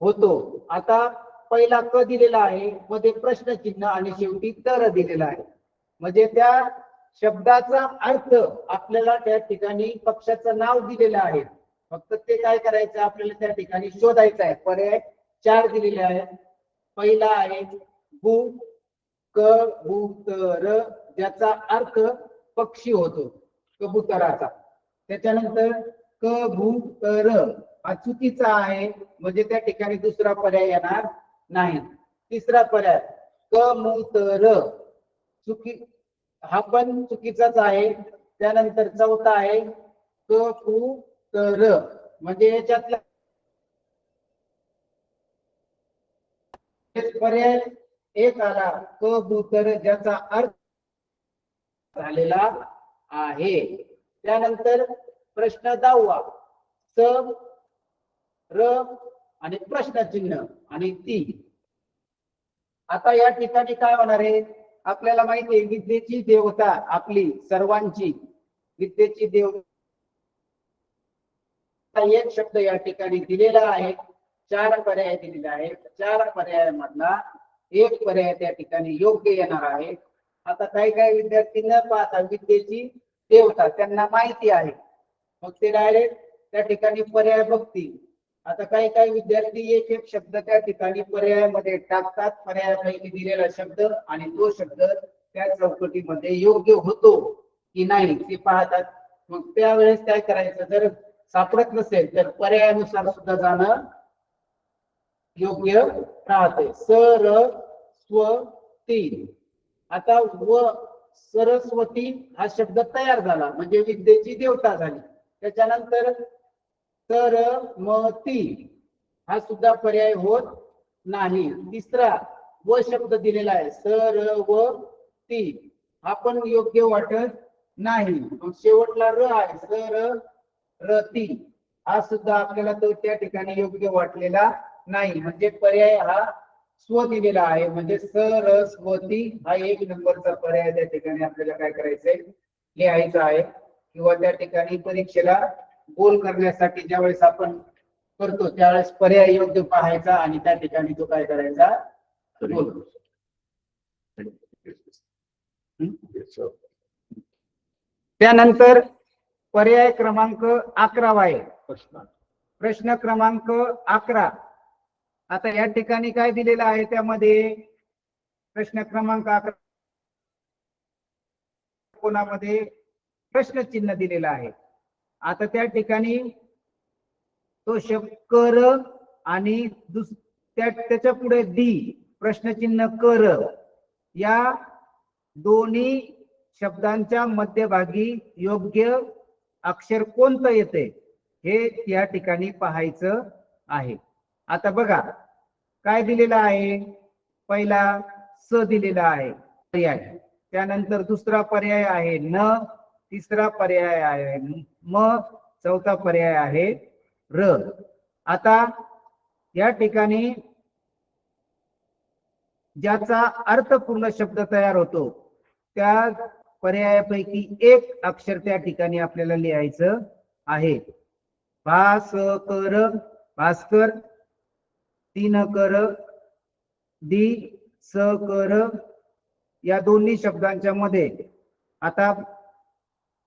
होतो. आता पहिला क दिलेला आहे, मध्ये प्रश्नचिन्ह आणि शेवटी तर दिलेला आहे. म्हणजे त्या शब्दाचा अर्थ आपल्याला त्या ठिकाणी पक्षाचं नाव दिलेलं आहे. फक्त ते काय करायचं आपल्याला त्या ठिकाणी शोधायचं आहे. पर्याय 4 दिलेले आहेत. पहिला आहे कबूतर, ज्याचा अर्थ पक्षी होतो, कबुतराचा. त्याच्यानंतर कबूतर हा चुकीचा आहे, म्हणजे त्या ठिकाणी दुसरा पर्याय येणार नाही. तिसरा पर्याय कबूतर, हा पण चुकीचाच आहे. त्यानंतर चौथा आहे कबूतर, म्हणजे याच्यातला पर्याय 1 आला कबूतर, ज्याचा अर्थ झालेला आहे. त्यानंतर प्रश्न 10वा, स र आणि प्रश्नचिन्ह आणि ती. आता या ठिकाणी काय होणार आहे, आपल्याला माहिती आहे विद्येची देवता आपली सर्वांची, विद्येची देवता. एक शब्द या ठिकाणी दिलेला आहे. 4 पर्याय दिलेले आहेत. 4 पर्यायामधला एक पर्याय त्या ठिकाणी योग्य येणार आहे. आता काही विद्यार्थी न पाहता विद्येची देवता त्यांना माहिती आहे, मग ते डायरेक्ट त्या ठिकाणी पर्याय बघतील. आता काही विद्यार्थी एक शब्द त्या ठिकाणी पर्यायामध्ये टाकतात, पर्यायापैकी दिलेला शब्द, आणि तो शब्द त्या चौकटीमध्ये योग्य होतो की नाही ते पाहतात. मग त्यावेळेस काय करायचं, जर सापडत नसेल तर पर्यायानुसार सुद्धा जाणं योग्य राहते. सरस्वती. आता सरस्वती हा शब्द तयार झाला म्हणजे विद्येची देवता झाली. त्याच्यानंतर सरमती हा सुद्धा पर्याय होत नाही. तिसरा व शब्द दिलेला आहे सरवती, हा पण योग्य वाटत नाही. मग शेवटला र आहे सररती, हा सुद्धा आपल्याला तो त्या ठिकाणी योग्य वाटलेला नाही. म्हणजे पर्याय हा स्व दिलेला आहे, म्हणजे सरस्वती हा 1 नंबरचा पर्याय त्या ठिकाणी आपल्याला काय करायचंय, लिहायचा आहे. किंवा त्या ठिकाणी परीक्षेला गोल करण्यासाठी ज्यावेळेस आपण करतो त्यावेळेस पर्याय योग्य पाहायचा आणि त्या ठिकाणी तो काय करायचा, गोल. त्यानंतर पर्याय क्रमांक 11 आहे, प्रश्न क्रमांक 11. आता या ठिकाणी काय दिलेलं आहे त्यामध्ये प्रश्न क्रमांक 11 कोणामध्ये प्रश्न चिन्ह दिलेलं आहे. आता त्या ठिकाणी तो शब्द कर आणि त्याच्या पुढे दी प्रश्नचिन्ह कर या दोन्ही शब्दांच्या मध्यभागी योग्य अक्षर कोणतं येते हे या ठिकाणी पाहायचं आहे. आता बघा काय दिलेलं आहे, पहिला स दिलेला आहे पर्याय, त्यानंतर दुसरा पर्याय आहे न, तिसरा पर्याय आहे म, चौथा पर्याय आहे र. आता या ठिकाणी ज्याचा अर्थपूर्ण शब्द तयार होतो त्या पर्यायापैकी एक अक्षर त्या ठिकाणी आपल्याला लिहायचं आहे. भास्कर भास्कर, तीन कर दी स कर या दोन्ही शब्दांच्या मध्ये आता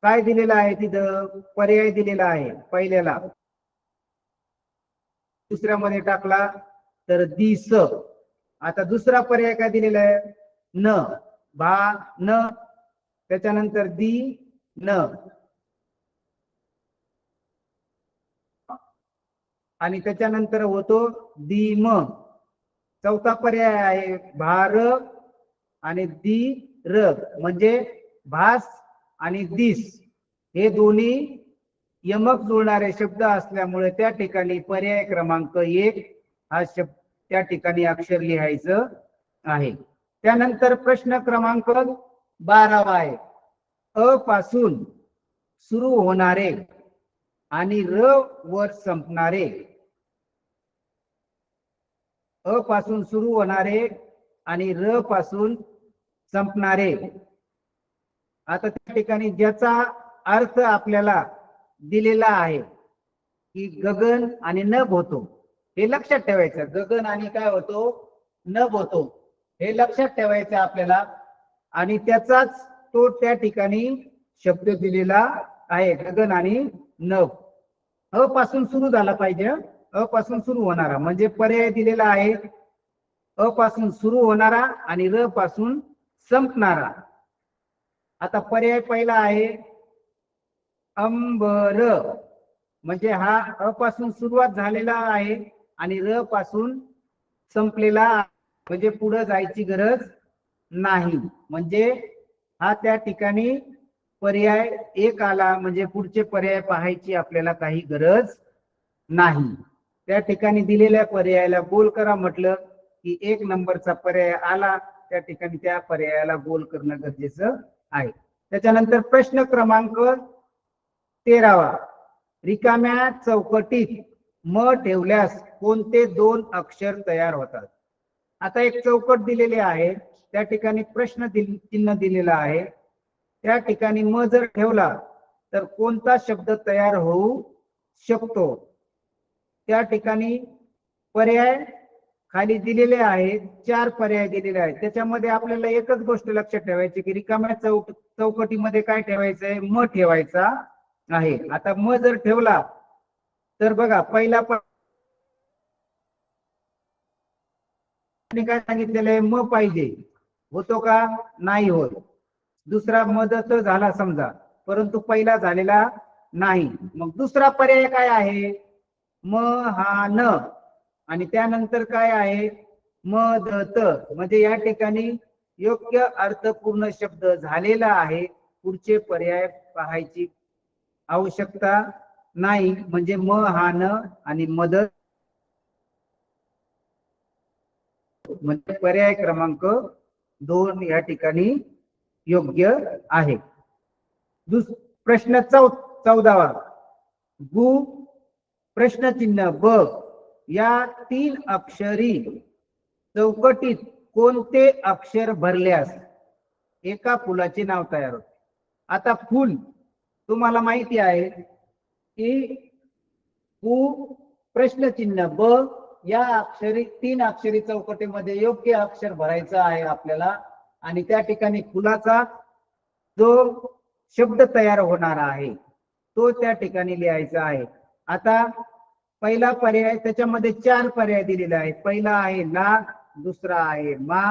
काय दिलेलं आहे, तिथं पर्याय दिलेला आहे. पहिल्याला दुसऱ्यामध्ये टाकला तर दिस. आता दुसरा पर्याय काय दिलेला आहे, न भा न, त्याच्यानंतर दी न आणि त्याच्यानंतर होतो दी म. चौथा पर्याय आहे भार आणि दी र, म्हणजे भास आणि दिस हे दोन्ही यमक जुळणारे शब्द असल्यामुळे त्या ठिकाणी पर्याय क्रमांक 1 हा शब्द त्या ठिकाणी अक्षर लिहायचं आहे. त्यानंतर प्रश्न क्रमांक 12 आहे, अ पासून सुरू होणारे आणि र वर संपणारे. अ पासून सुरू होणारे आणि र पासून संपणारे. आता त्या ठिकाणी ज्याचा अर्थ आपल्याला दिलेला आहे की गगन आणि नभ होतो, हे लक्षात ठेवायचं. गगन आणि काय होतो, नभ होतो, हे लक्षात ठेवायचं आपल्याला. आणि त्याचाच तो त्या ठिकाणी शब्द दिलेला आहे, गगन आणि नभ. अ पासून सुरू झाला पाहिजे, अ पासून सुरू होणारा म्हणजे पर्याय दिलेला आहे अ पासून सुरू होणारा आणि र पासून संपणारा. आता पर्याय पहिला आहे अंबर, म्हणजे हा अ पासून सुरुवात झालेला आहे आणि र पासून संपलेला, म्हणजे पुढे जायची गरज नाही. म्हणजे हा त्या ठिकाणी पर्याय 1 आला, म्हणजे पुढचे पर्याय पाहायची आपल्याला काही गरज नाही. त्या ठिकाणी दिलेल्या पर्यायाला गोल करा म्हटलं की 1 नंबरचा पर्याय आला, त्या ठिकाणी त्या पर्यायाला गोल करणं गरजेचं आहे. त्याच्यानंतर प्रश्न क्रमांक 13, रिकाम्या चौकटीत म ठेवल्यास कोणते 2 अक्षर तयार होतात. आता एक चौकट दिलेली आहे, त्या ठिकाणी प्रश्न चिन्ह दिलेलं आहे, त्या ठिकाणी म जर ठेवला तर कोणता शब्द तयार होऊ शकतो. त्या ठिकाणी पर्याय खाली दिलेले आहेत, 4 पर्याय दिलेले आहेत. त्याच्यामध्ये आपल्याला एकच गोष्ट लक्षात ठेवायची की रिकाम्या चौकटीमध्ये काय ठेवायचंय, म ठेवायचा आहे. आता म जर ठेवला तर बघा पहिला काय सांगितलेलं आहे, म पाहिजे, होतो का, नाही होत. दुसरा मदत झाला समजा, परंतु पहिला झालेला नाही. मग दुसरा पर्याय काय आहे, म हा न आणि त्यानंतर काय आहे मदत, म्हणजे या ठिकाणी योग्य अर्थपूर्ण शब्द झालेला आहे. पुढचे पर्याय पाहायची आवश्यकता नाही, म्हणजे म हा न आणि मदत, म्हणजे पर्याय क्रमांक 2 या ठिकाणी योग्य आहे. प्रश्न 14, गु प्रश्नचिन्ह ब या 3 अक्षरी चौकटीत कोणते अक्षर भरल्यास एका फुलाचे नाव तयार होते. आता फुल तुम्हाला माहिती आहे की गु प्रश्नचिन्ह ब या 3 अक्षरी चौकटीमध्ये योग्य अक्षर भरायचं आहे आपल्याला. आणि त्या ठिकाणी फुलाचा जो शब्द तयार होणार आहे तो त्या ठिकाणी लिहायचा आहे. आता पहिला पर्याय, त्याच्यामध्ये 4 पर्याय दिलेले आहेत. पहिला आहे ला, दुसरा आहे मा,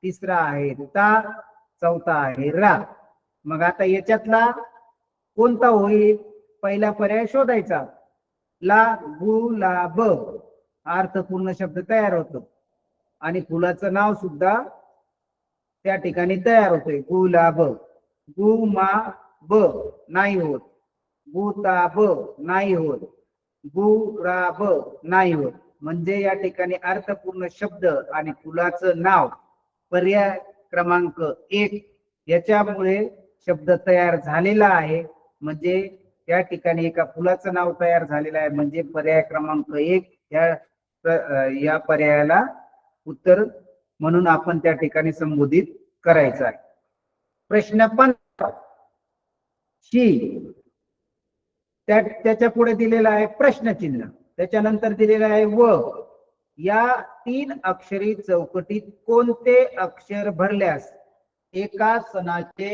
तिसरा आहे ता, चौथा आहे रा. मग आता याच्यातला कोणता होईल? पहिला पर्याय शोधायचा. ला गुलाब, अर्थपूर्ण शब्द तयार होतो आणि फुलाचं नाव सुद्धा त्या ठिकाणी तयार होतोय, गुलाब. गुमाब नाही होत, गुताब नाही होत, गुराब नाही होत. म्हणजे या ठिकाणी अर्थपूर्ण शब्द आणि फुलाचं नाव पर्याय क्रमांक 1 याच्यामुळे शब्द तयार झालेला आहे. म्हणजे या ठिकाणी एका फुलाचं नाव तयार झालेलं आहे. म्हणजे पर्याय क्रमांक 1 या पर्यायाला उत्तर म्हणून आपण त्या ठिकाणी संबोधित करायचं आहे. प्रश्न 15 शी, त्याच्या पुढे दिलेला आहे प्रश्नचिन्ह, त्याच्यानंतर दिलेला आहे व. या 3 अक्षरी चौकटीत कोणते अक्षर भरल्यास एका सणाचे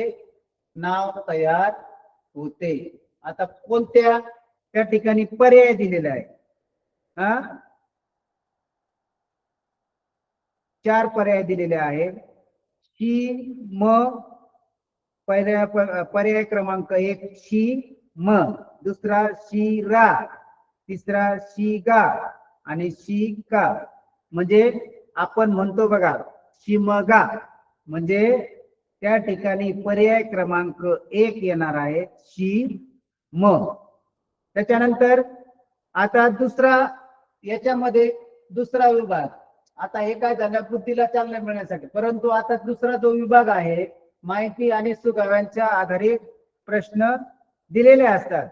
नाव तयार होते? आता कोणत्या, त्या ठिकाणी पर्याय दिलेला आहे. 4 पर्याय दिलेले आहे. शी म, पर्याय क्रमांक 1 शी म, दुसरा शी रा, तिसरा शी गा आणि शी का. म्हणजे आपण म्हणतो बघा शिमगा, म्हणजे त्या ठिकाणी पर्याय क्रमांक 1 येणार आहे शी म. त्याच्यानंतर आता दुसरा, याच्यामध्ये दुसरा विभाग. आता हे काय झालं, बुद्धीला चालना मिळण्यासाठी. परंतु आता दुसरा जो विभाग आहे, माहिती आणि सुगाव्यांच्या आधारित प्रश्न दिलेले असतात.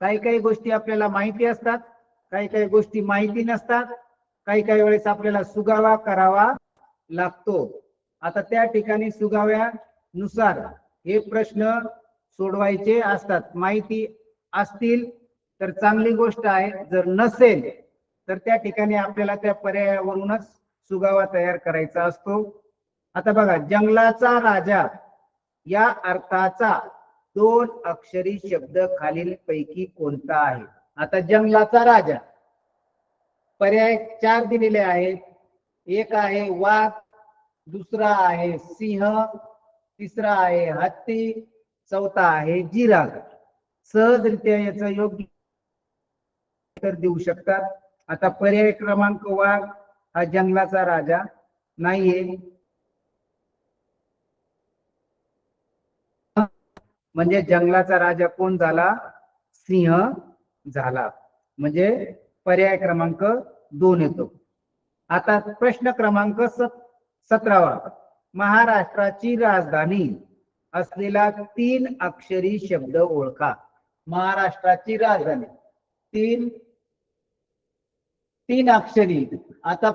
काही काही गोष्टी आपल्याला माहिती असतात, काही काही गोष्टी माहिती नसतात, काही काही वेळेस आपल्याला सुगावा करावा लागतो. आता त्या ठिकाणी सुगाव्यानुसार हे प्रश्न सोडवायचे असतात. माहिती असतील तर चांगली गोष्ट आहे, जर नसेल तर त्या ठिकाणी आपल्याला त्या पर्यायावरूनच सुगावा तयार करायचा असतो. आता बघा, जंगलाचा राजा या अर्थाचा 2 अक्षरी शब्द खालील पैकी कोणता आहे? आता जंगलाचा राजा, पर्याय 4 दिलेले आहेत. एक आहे वाघ, दुसरा आहे सिंह, तिसरा आहे हत्ती, चौथा आहे जिराफ. सहजरित्या याचं योग्य उत्तर देऊ शकतात. आता पर्याय क्रमांक वाघ हा जंगलाचा राजा नाहीये. म्हणजे जंगलाचा राजा कोण झाला? सिंह झाला. म्हणजे पर्याय क्रमांक 2 येतो. आता प्रश्न क्रमांक 17. महाराष्ट्राची राजधानी असलेला 3 अक्षरी शब्द ओळखा. महाराष्ट्राची राजधानी 3 अक्षरी. आता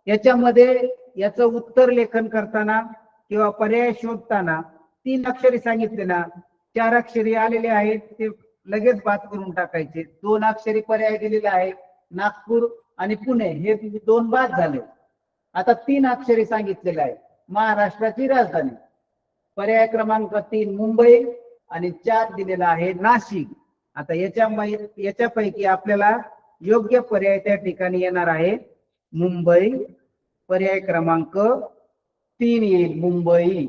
याच्यामध्ये याचं उत्तर लेखन करताना किंवा पर्याय शोधताना 3 अक्षरी सांगितले ना, 4 अक्षरी आलेले आहेत ते लगेच बाद करून टाकायचे. 2 अक्षरी पर्याय दिलेला आहे, नागपूर आणि पुणे हे 2 बाद झाले. आता 3 अक्षरी सांगितलेले आहे. महाराष्ट्राची राजधानी, पर्याय क्रमांक 3 मुंबई आणि 4 दिलेला आहे नाशिक. आता याच्यापैकी आपल्याला योग्य पर्याय त्या ठिकाणी येणार आहे मुंबई. पर्याय क्रमांक 3 येईल मुंबई.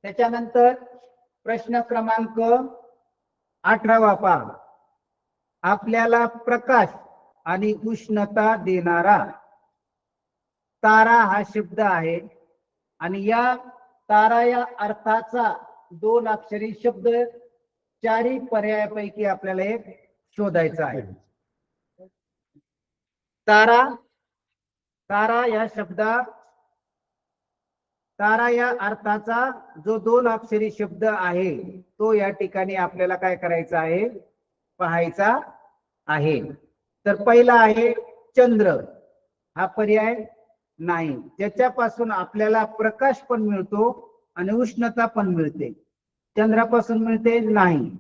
त्याच्यानंतर प्रश्न क्रमांक 18 पहा. आपल्याला प्रकाश आणि उष्णता देणारा तारा हा शब्द आहे आणि या तारा या अर्थाचा 2 अक्षरी शब्द 4 पर्यायापैकी आपल्याला एक शोधायचा आहे. तारा, तारा या शब्दा, तारा या अर्थाचा जो 2 अक्षरी शब्द आहे तो या ठिकाणी आपल्याला काय करायचा आहे, पाहायचा आहे. तर पहिला आहे चंद्र, हा पर्याय नाही. ज्याच्यापासून आपल्याला प्रकाश पण मिळतो आणि उष्णता पण मिळते, चंद्रापासून मिळते नाही.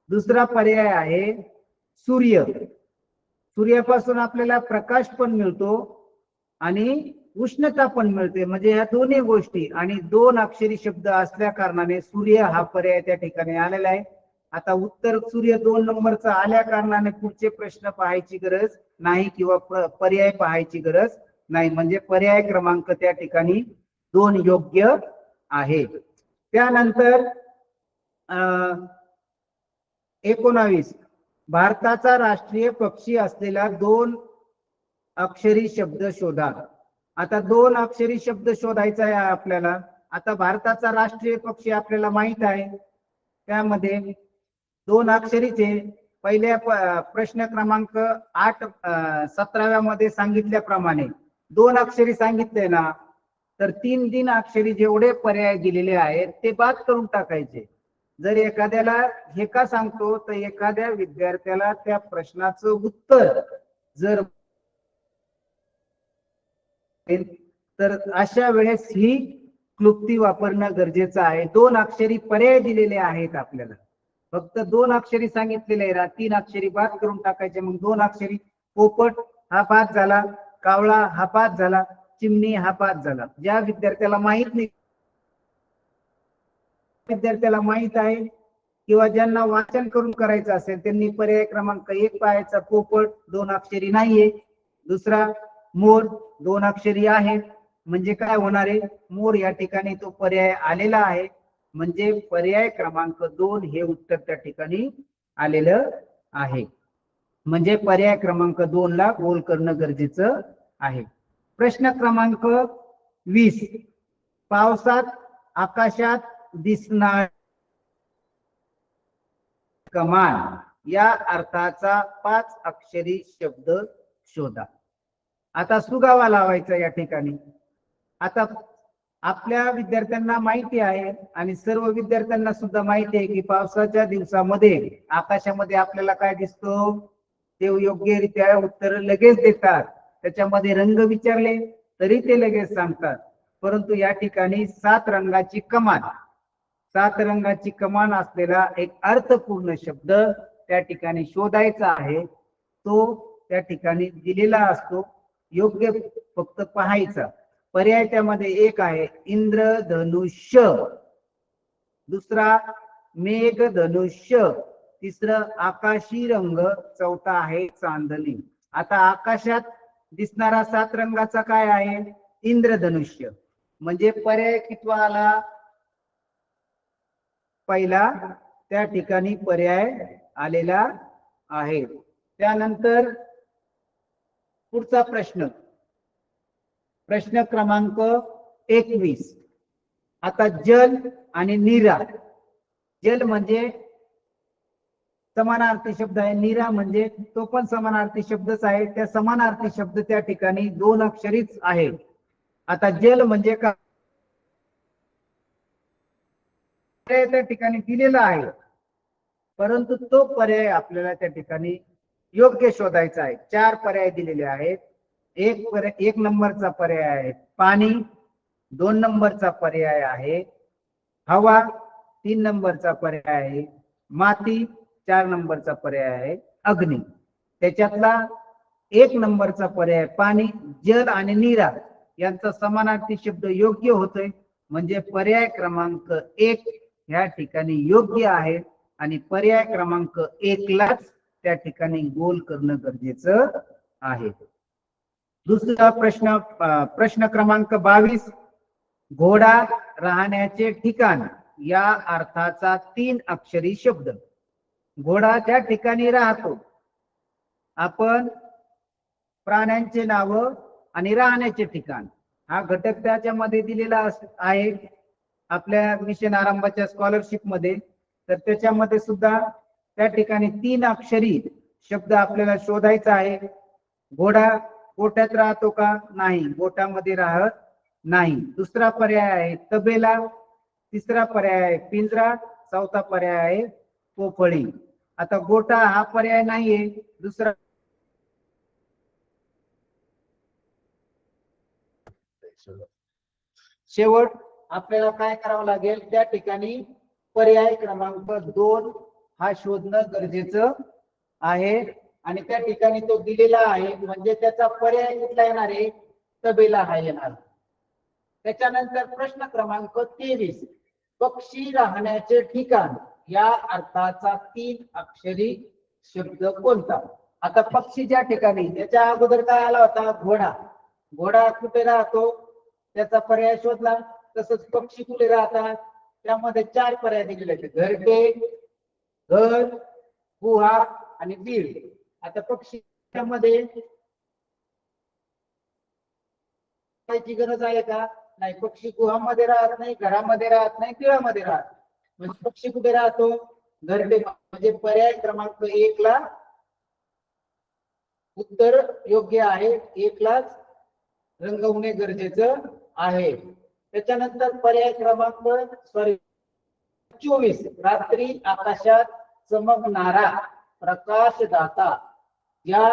दुसरा पर्याय आहे सूर्य. सूर्यापासून आपल्याला प्रकाश पण मिळतो आणि उष्णता पण मिळते. म्हणजे ह्या दोन्ही गोष्टी आणि 2 अक्षरी शब्द असल्या कारणाने सूर्य हा पर्याय त्या ठिकाणी आलेला आहे. आता उत्तर सूर्य 2 नंबरचा आल्या कारणाने पुढचे प्रश्न पाहायची गरज नाही किंवा पर्याय पाहायची गरज नाही. म्हणजे पर्याय क्रमांक त्या ठिकाणी 2 योग्य आहे. त्यानंतर 19 भारताचा राष्ट्रीय पक्षी असलेला 2 अक्षरी शब्द शोधा. आता 2 अक्षरी शब्द शोधायचा आहे आपल्याला. आता भारताचा राष्ट्रीय पक्षी आपल्याला माहित आहे, त्यामध्ये 2 अक्षरीचे पहिल्या प्रश्न क्रमांक 17व्या मध्ये सांगितल्याप्रमाणे 2 अक्षरी सांगितले ना, तर 3 अक्षरी जेवढे पर्याय दिलेले आहेत ते बाद करून टाकायचे. जर एखाद्याला हे का सांगतो, तर एखाद्या विद्यार्थ्याला त्या प्रश्नाचं उत्तर जर तर अशा वेळेस ही क्लुप्ती वापरणं गरजेचं आहे. 2 अक्षरी पर्याय दिलेले आहेत आपल्याला, फक्त 2 अक्षरी सांगितलेले आहे, 3 अक्षरी बाद करून टाकायचे. मग 2 अक्षरी पोपट हा बाद झाला, कावळा हा बाद झाला, चिमणी हा बाद झाला. ज्या विद्यार्थ्याला माहित नाही, विद्यार्थ्याला माहित आहे किंवा ज्यांना वाचन करून करायचं असेल त्यांनी पर्याय क्रमांक 1 पाहायचा. पोपट 2 अक्षरी नाहीये. दुसरा मोर 2 अक्षरी आहे. म्हणजे काय होणार आहे, मोर या ठिकाणी तो पर्याय आलेला आहे. म्हणजे पर्याय क्रमांक 2 हे उत्तर त्या ठिकाणी आलेलं आहे. म्हणजे पर्याय क्रमांक 2 ला गोल करणं गरजेचं आहे. प्रश्न क्रमांक 20 पावसात आकाशात दिसणार कमान या अर्थाचा 5 अक्षरी शब्द शोधा. आता सुगावा लावायचा या ठिकाणी. आता आपल्या विद्यार्थ्यांना माहिती आहे आणि सर्व विद्यार्थ्यांना सुद्धा माहिती आहे की पावसाच्या दिवसामध्ये आकाशामध्ये आपल्याला काय दिसतो, ते योग्यरित्या उत्तर लगेच देतात. त्याच्यामध्ये रंग विचारले तरी ते लगेच सांगतात. परंतु या ठिकाणी 7 रंगाची कमान, 7 रंगाची कमान असलेला एक अर्थपूर्ण शब्द त्या ठिकाणी शोधायचा आहे. तो त्या ठिकाणी दिलेला असतो, योग्य फक्त पाहायचा. पर्याय त्यामध्ये 1 आहे इंद्रधनुष्य, दुसरा मेघधनुष्य, तिसरं आकाशी रंग, चौथा आहे चांदणी. आता आकाशात दिसणारा 7 रंगाचा काय आहे, इंद्रधनुष्य. म्हणजे पर्याय कितवा आला, पहिला त्या ठिकाणी पर्याय आलेला आहे. त्यानंतर पुढचा प्रश्न, प्रश्न क्रमांक 21. आता जल आणि नीरा. जल म्हणजे समानार्थी शब्द आहे, नीरा म्हणजे तो पण समानार्थी शब्दच आहे. त्या समानार्थी शब्द त्या ठिकाणी 2 अक्षरीच आहे. आता जल म्हणजे काय, त्या ठिकाणी दिलेला आहे, परंतु तो पर्याय आपल्याला त्या ठिकाणी योग्य शोधायचा आहे. 4 पर्याय दिलेले आहेत. 1 नंबरचा पर्याय आहे पाणी, 2 नंबरचा पर्याय आहे हवा, 3 नंबरचा पर्याय आहे माती, 4 नंबरचा पर्याय आहे अग्नी. त्याच्यातला 1 नंबरचा पर्याय पाणी, जल आणि नीरा यांचा समानार्थी शब्द योग्य होतोय. म्हणजे पर्याय क्रमांक 1 या ठिकाणी योग्य आहे आणि पर्याय क्रमांक 1 लाच त्या ठिकाणी गोल करणं गरजेचं आहे. दुसरा प्रश्न, प्रश्न क्रमांक 22 घोडा राहण्याचे ठिकाण या अर्थाचा 3 अक्षरी शब्द. घोडा ज्या ठिकाणी राहतो, आपण प्राण्यांचे नाव आणि राहण्याचे ठिकाण हा घटक त्याच्यामध्ये दिलेला आहे आपल्या मिशन आरंभाच्या स्कॉलरशिप मध्ये. तर त्याच्यामध्ये सुद्धा त्या ठिकाणी 3 अक्षरी शब्द आपल्याला शोधायचा आहे. घोडा गोठ्यात राहतो का, नाही, गोठ्यामध्ये राहत नाही. दुसरा पर्याय आहे तबेला, तिसरा पर्याय आहे पिंजरा, चौथा पर्याय आहे पोफळी. आता गोठा हा पर्याय नाहीये. दुसरा शेवट आपल्याला काय करावं लागेल, त्या ठिकाणी पर्याय क्रमांक 2 हा शोधणं गरजेचं आहे आणि त्या ठिकाणी तो दिलेला आहे. म्हणजे त्याचा पर्याय कुठला येणार आहे, तबेला हा येणार. त्याच्यानंतर प्रश्न क्रमांक 23, पक्षी राहण्याचे ठिकाण या अर्थाचा 3 अक्षरी शब्द कोणता? आता पक्षी ज्या ठिकाणी, त्याच्या अगोदर काय आला होता? घोडा. घोडा कुठे राहतो त्याचा पर्याय शोधला. तसंच पक्षी कुठे राहतात त्यामध्ये 4 पर्याय दिलेले आहेत, घरटे, घर, गुहा आणि बीड. आता पक्षीमध्ये ची गरज आहे का? नाही. पक्षी गुहामध्ये राहत नाही, घरामध्ये राहत नाही, बिळामध्ये राहत. म्हणजे पक्षी कुठे राहतो? घरटे. म्हणजे पर्याय क्रमांक 1 ला उत्तर योग्य आहे. 1 लाच रंगवणे गरजेचं आहे. त्याच्यानंतर पर्याय क्रमांक 24, रात्री आकाशात चमकणारा प्रकाशदाता या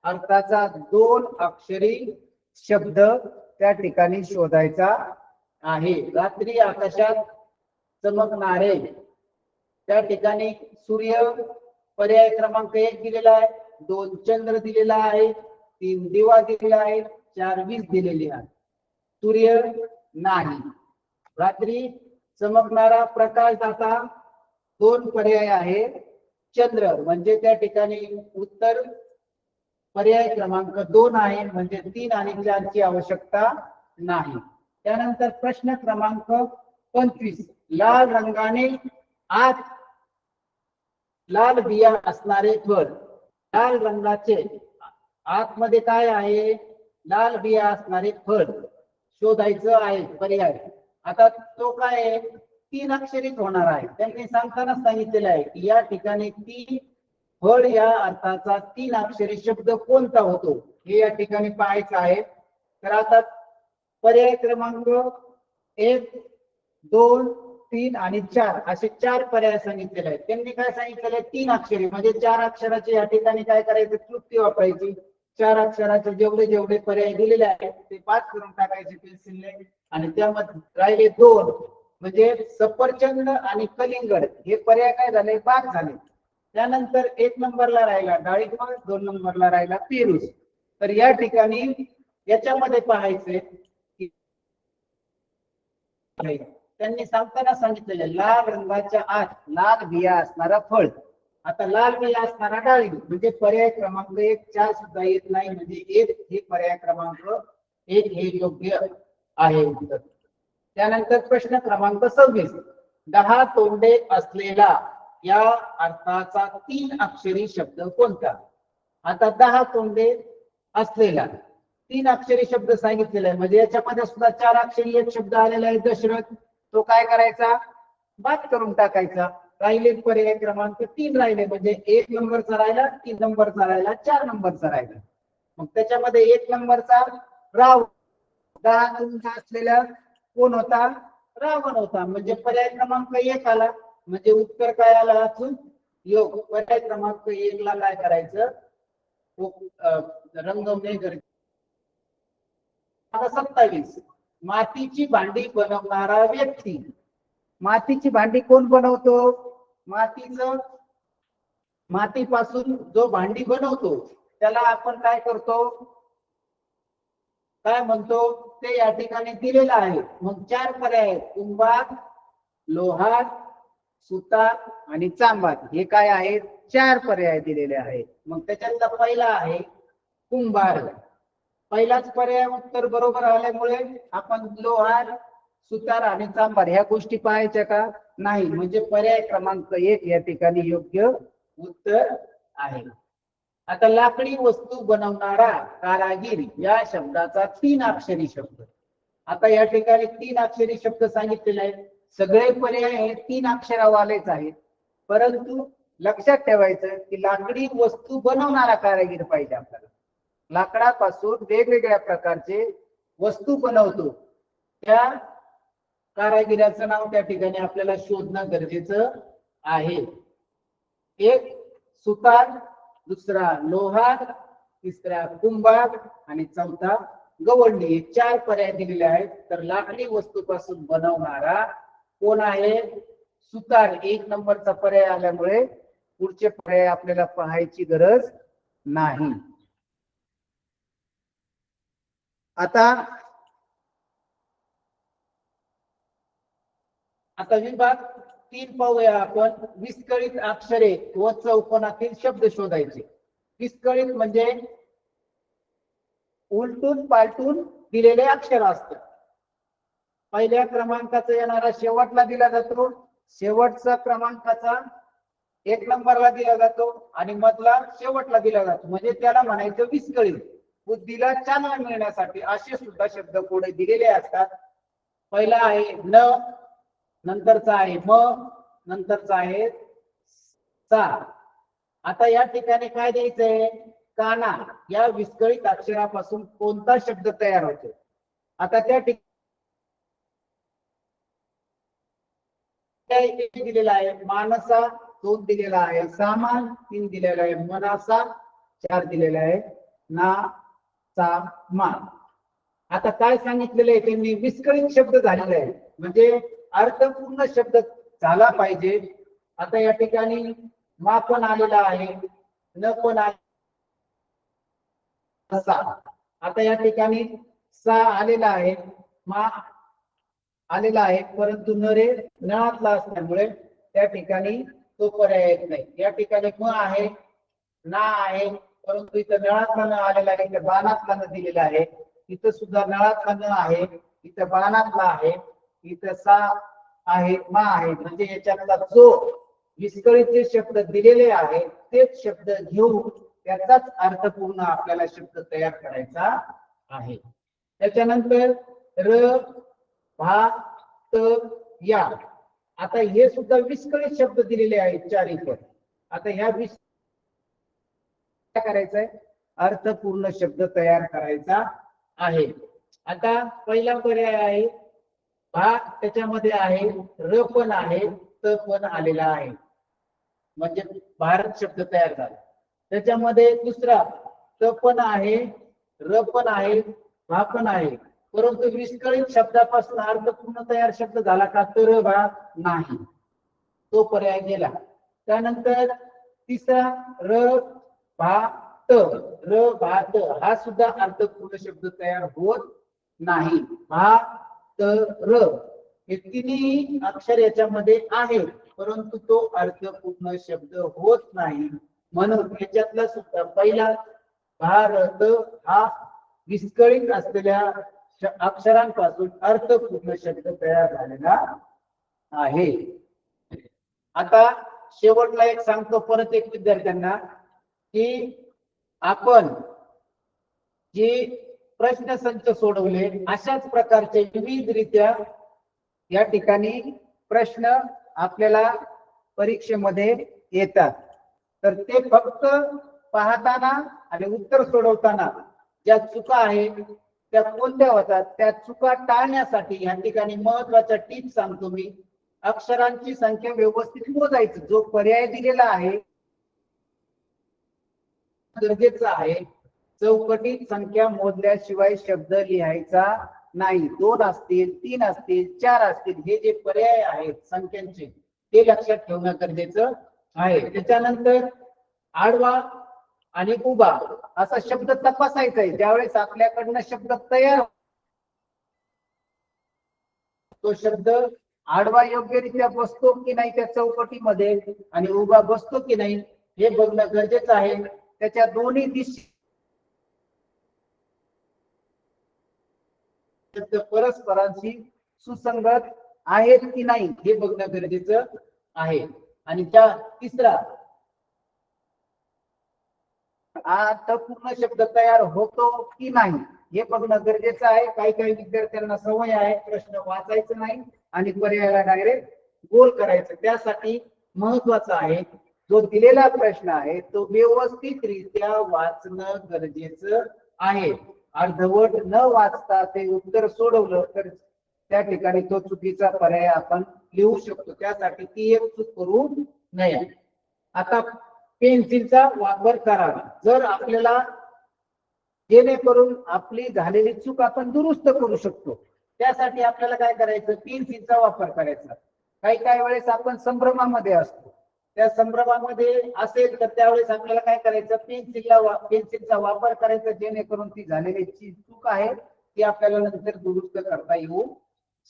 अर्थाचा 2 अक्षरी शब्द त्या ठिकाणी शोधायचा आहे. रात्री आकाशात चमकणारे, त्या ठिकाणी सूर्य पर्याय क्रमांक 1 दिलेला आहे, 2 चंद्र दिलेला आहे, 3 दिवा दिलेला आहे, 4 वीज दिलेली आहे. सूर्य नाही. रात्री चमकणारा प्रकाशदाता 2 पर्याय आहे. चंद्र म्हणजे त्या ठिकाणी उत्तर पर्याय क्रमांक 2 आहे. म्हणजे 3 आणि 4 ची आवश्यकता नाही. त्यानंतर प्रश्न क्रमांक 25, लाल रंगाने आत लाल बिया असणारे फळ. लाल रंगाचे आतमध्ये काय आहे? लाल बिया असणारे फळ शोधायचं आहे पर्याय. आता तो काय आहे? 3 अक्षरीत होणार आहे. त्यांनी सांगताना सांगितलेलं आहे की या ठिकाणी 3 फळ या अर्थाचा 3 अक्षरी शब्द कोणता होतो हे या ठिकाणी पाहायचं आहे. तर आता पर्याय क्रमांक 1, 2, 3 आणि 4 असे 4 पर्याय सांगितलेले आहेत. त्यांनी काय सांगितलेलं आहे? 3 अक्षरी म्हणजे 4 अक्षराचे या ठिकाणी काय करायचं? क्लृप्ती वापरायची. 4 अक्षराचे जेवढे जेवढे पर्याय दिलेले आहेत ते 5 करून टाकायचे पेन्सिलने. आणि त्यामध्ये राहिले 2 म्हणजे सफरचंद आणि कलिंगड हे पर्याय काय झाले? 5 झाले. त्यानंतर 1 नंबरला राहिला डाळिंब, 2 नंबरला राहिला पेरू. तर या ठिकाणी याच्यामध्ये पाहायचे की त्यांनी सांगताना सांगितलेलं लाल रंगाच्या आत लाल बिया असणारा फळ. आता लाल बिया असणारा डाळिंब म्हणजे पर्याय क्रमांक 1 4 सुद्धा येत नाही. म्हणजे 1 हे पर्याय क्रमांक 1 हे योग्य आहे उत्तर. त्यानंतर प्रश्न क्रमांक 26, 10 तोंडे असलेला या अर्थाचा 3 अक्षरी शब्द कोणता? आता 10 तोंडे असलेला 3 अक्षरी शब्द सांगितलेला आहे. म्हणजे याच्यामध्ये सुद्धा 4 अक्षरी एक शब्द आलेला आहे दशरथ. तो काय करायचा? बाद करून टाकायचा. राहिले पर्याय क्रमांक 3 राहिले. म्हणजे 1 नंबरचा राहिला, 3 नंबरचा राहिला, 4 नंबरचा राहिला. मग त्याच्यामध्ये 1 नंबरचा राव 10 तोंड असलेला कोण होता? रावण होता. म्हणजे पर्याय क्रमांक 1 आला. म्हणजे उत्तर काय आला? अचूक योग. पर्याय क्रमांक 1 ला काय करायचं? रंगवणे गरजेचं. 27, मातीची भांडी बनवणारा व्यक्ती. मातीची भांडी कोण बनवतो? मातीपासून जो भांडी बनवतो त्याला आपण काय करतो? काय म्हणतो ते या ठिकाणी दिलेलं आहे. मग 4 पर्याय आहेत, कुंभार, लोहार, सुतार आणि चांभार. हे काय आहेत? 4 पर्याय दिलेले आहेत. मग त्याच्यातला पहिला आहे कुंभार. पहिलाच पर्याय उत्तर बरोबर आल्यामुळे आपण लोहार, सुतार आणि चांभार ह्या गोष्टी पाहायच्या का? नाही. म्हणजे पर्याय क्रमांक 1 या ठिकाणी योग्य उत्तर आहे. आता लाकडी वस्तू बनवणारा कारागीर या शब्दाचा 3 अक्षरी शब्द. आता या ठिकाणी 3 अक्षरी शब्द सांगितलेले आहेत. सगळे पर्याय हे 3 अक्षरावालेच आहेत. परंतु लक्षात ठेवायचं की लाकडी वस्तू बनवणारा कारागीर पाहिजे आपल्याला. लाकडापासून वेगवेगळ्या प्रकारचे वस्तू बनवतो त्या कारागिराचं नाव त्या ठिकाणी आपल्याला शोधणं गरजेचं आहे. 1 सुतार, दुसरा लोहार, तिसरा कुंभार आणि चौथा गवंडी. हे 4 पर्याय दिलेले आहेत. तर लाकडी वस्तूपासून बनवणारा कोण आहे? सुतार 1 नंबरचा पर्याय आल्यामुळे पुढचे पर्याय आपल्याला पाहायची गरज नाही. आता विभाग 3 पाहूया आपण. विस्कळीत अक्षरे व चौकोनातील शब्द शोधायचे. विस्कळीत म्हणजे उलटून पालटून दिलेले अक्षर असतात. पहिल्या क्रमांकाचा येणारा शेवटला दिला जातो, शेवटचा क्रमांकाचा 1 नंबरला दिला जातो आणि मधला शेवटला दिला जातो, म्हणजे त्याला म्हणायचं विस्कळीत. बुद्धीला चालना मिळण्यासाठी असे सुद्धा शब्द पुढे दिलेले असतात. पहिला आहे न, नंतरचा आहे म, नंतरचा आहे सा. आता या ठिकाणी काय द्यायचंय? काना या विस्कळीत अक्षरापासून कोणता शब्द तयार होतो? आता त्या ठिकाणी दिलेला आहे मानसा 2 दिलेला आहे, सामान 3 दिलेला आहे, मनासा 4 दिलेला आहे, ना सा मा. आता काय सांगितलेलं आहे त्यांनी? विस्कळीत शब्द झालेला आहे म्हणजे अर्थपूर्ण शब्द झाला पाहिजे. आता या ठिकाणी मा पण आलेला आहे, न पण सा. आता या ठिकाणी सा आलेला आहे, मा आलेला आहे, परंतु न रे नळातला असल्यामुळे त्या ठिकाणी तो पर्याय येत नाही. या ठिकाणी म आहे, ना आहे, परंतु इथं नळातला न आलेला आहे, इथं बाणातला न दिलेला आहे. इथं सुद्धा नळातला न आहे, इथं बाणातला आहे, इथं सा आहे, मा आहे. म्हणजे याच्यातला जो विस्कळीत शब्द दिलेले आहे तेच शब्द घेऊन त्याचाच अर्थपूर्ण आपल्याला शब्द तयार करायचा आहे. त्याच्यानंतर र, भा, त, या. आता हे सुद्धा विस्कळीत शब्द दिलेले आहेत 4 इतर. आता ह्या काय करायचंय? अर्थपूर्ण शब्द तयार करायचा आहे. आता पहिला पर्याय आहे भा, त्याच्यामध्ये आहे र पण आहे, त पण आलेला आहे, म्हणजे भारत शब्द तयार झाला. त्याच्यामध्ये दुसरा त पण आहे, र पण आहे, भा पण आहे, परंतु विस्कळीत शब्दापासून अर्थपूर्ण तयार शब्द झाला का? तर भा नाही, तो पर्याय गेला. त्यानंतर तिसरा र भा त, र भा त हा सुद्धा अर्थपूर्ण शब्द तयार होत नाही. भा त र हे तिन्ही अक्षर याच्यामध्ये आहेत, परंतु तो अर्थपूर्ण शब्द होत नाही. म्हणून याच्यातला सुद्धा पहिला भारत हा विस्कळीत असलेल्या अक्षरांपासून अर्थपूर्ण शब्द तयार झालेला आहे. आता शेवटला एक सांगतो परत एक विद्यार्थ्यांना की आपण जे प्रश्नसंच सोडवले अशाच प्रकारचे विविधरित्या या ठिकाणी प्रश्न आपल्याला परीक्षेमध्ये येतात. तर ते फक्त पाहताना आणि उत्तर सोडवताना ज्या चुका आहेत त्या कोणत्या होतात, त्या चुका टाळण्यासाठी या ठिकाणी महत्त्वाच्या टिप्स सांगतो मी. अक्षरांची संख्या व्यवस्थित मोजायची. जो पर्याय दिलेला आहे गरजेचं आहे. चौकटीत संख्या मोजल्याशिवाय शब्द लिहायचा नाही. 2 असतील, 3 असतील, 4 असतील, हे जे पर्याय आहेत संख्यांचे ते लक्षात ठेवणं गरजेचं आहे. त्याच्यानंतर आडवा आणि उभा असा शब्द तपासायचा आहे. ज्यावेळेस आपल्याकडनं शब्द तयार तो शब्द आडवा योग्यरित्या बसतो की नाही त्या चौकटीमध्ये आणि उभा बसतो की नाही हे बघणं गरजेचं आहे. त्याच्या दोन्ही दिशा परस्परांशी सुसंगत आहेत की नाही हे बघणं गरजेचं आहे. आणि त्या तिसरा अर्थपूर्ण शब्द तयार होतो की नाही हे बघणं गरजेचं आहे. काही काही विद्यार्थ्यांना सवय आहे प्रश्न वाचायचं नाही आणि पर्यायाला डायरेक्ट गोल करायचं. त्यासाठी महत्वाचं आहे जो दिलेला प्रश्न आहे तो व्यवस्थितरित्या वाचणं गरजेचं आहे. अर्धवट न वाचता ते उत्तर सोडवलं तर त्या ठिकाणी तो चुकीचा पर्याय आपण लिहू शकतो. त्यासाठी ती एक चूक करू नये. आता पेन्सिलचा वापर करावा. जर आपल्याला जेणेकरून आपली झालेली चूक आपण दुरुस्त करू शकतो त्यासाठी आपल्याला काय करायचं? पेन्सिलचा वापर करायचा. काही वेळेस आपण संभ्रमामध्ये असतो, त्या संभ्रमामध्ये असेल तर त्यावेळेस आपल्याला काय करायचं? पेन्सिलचा वापर करायचा जेणेकरून ती झालेली चूक आहे ती आपल्याला नंतर दुरुस्त करता येऊ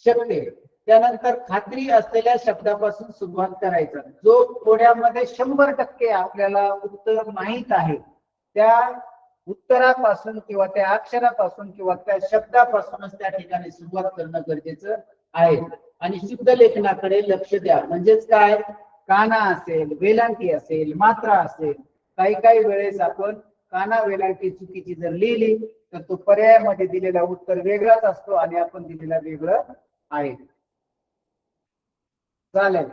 शकते. त्यानंतर खात्री असलेल्या शब्दापासून सुरुवात करायचं. जो कोड्यामध्ये 100% आपल्याला उत्तर माहित आहे त्या उत्तरापासून किंवा त्या अक्षरापासून किंवा त्या शब्दापासूनच त्या ठिकाणी सुरुवात करणं गरजेचं आहे. आणि शुद्ध लेखनाकडे लक्ष द्या. म्हणजेच काय, काना असेल, वेलांटी असेल, मात्रा असेल, काही वेळेस आपण काना वेलांटी चुकीची जर लिहिली तर तो पर्यायामध्ये दिलेला उत्तर वेगळाच असतो आणि आपण दिलेला वेगळं आहे. चालेल,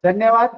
धन्यवाद.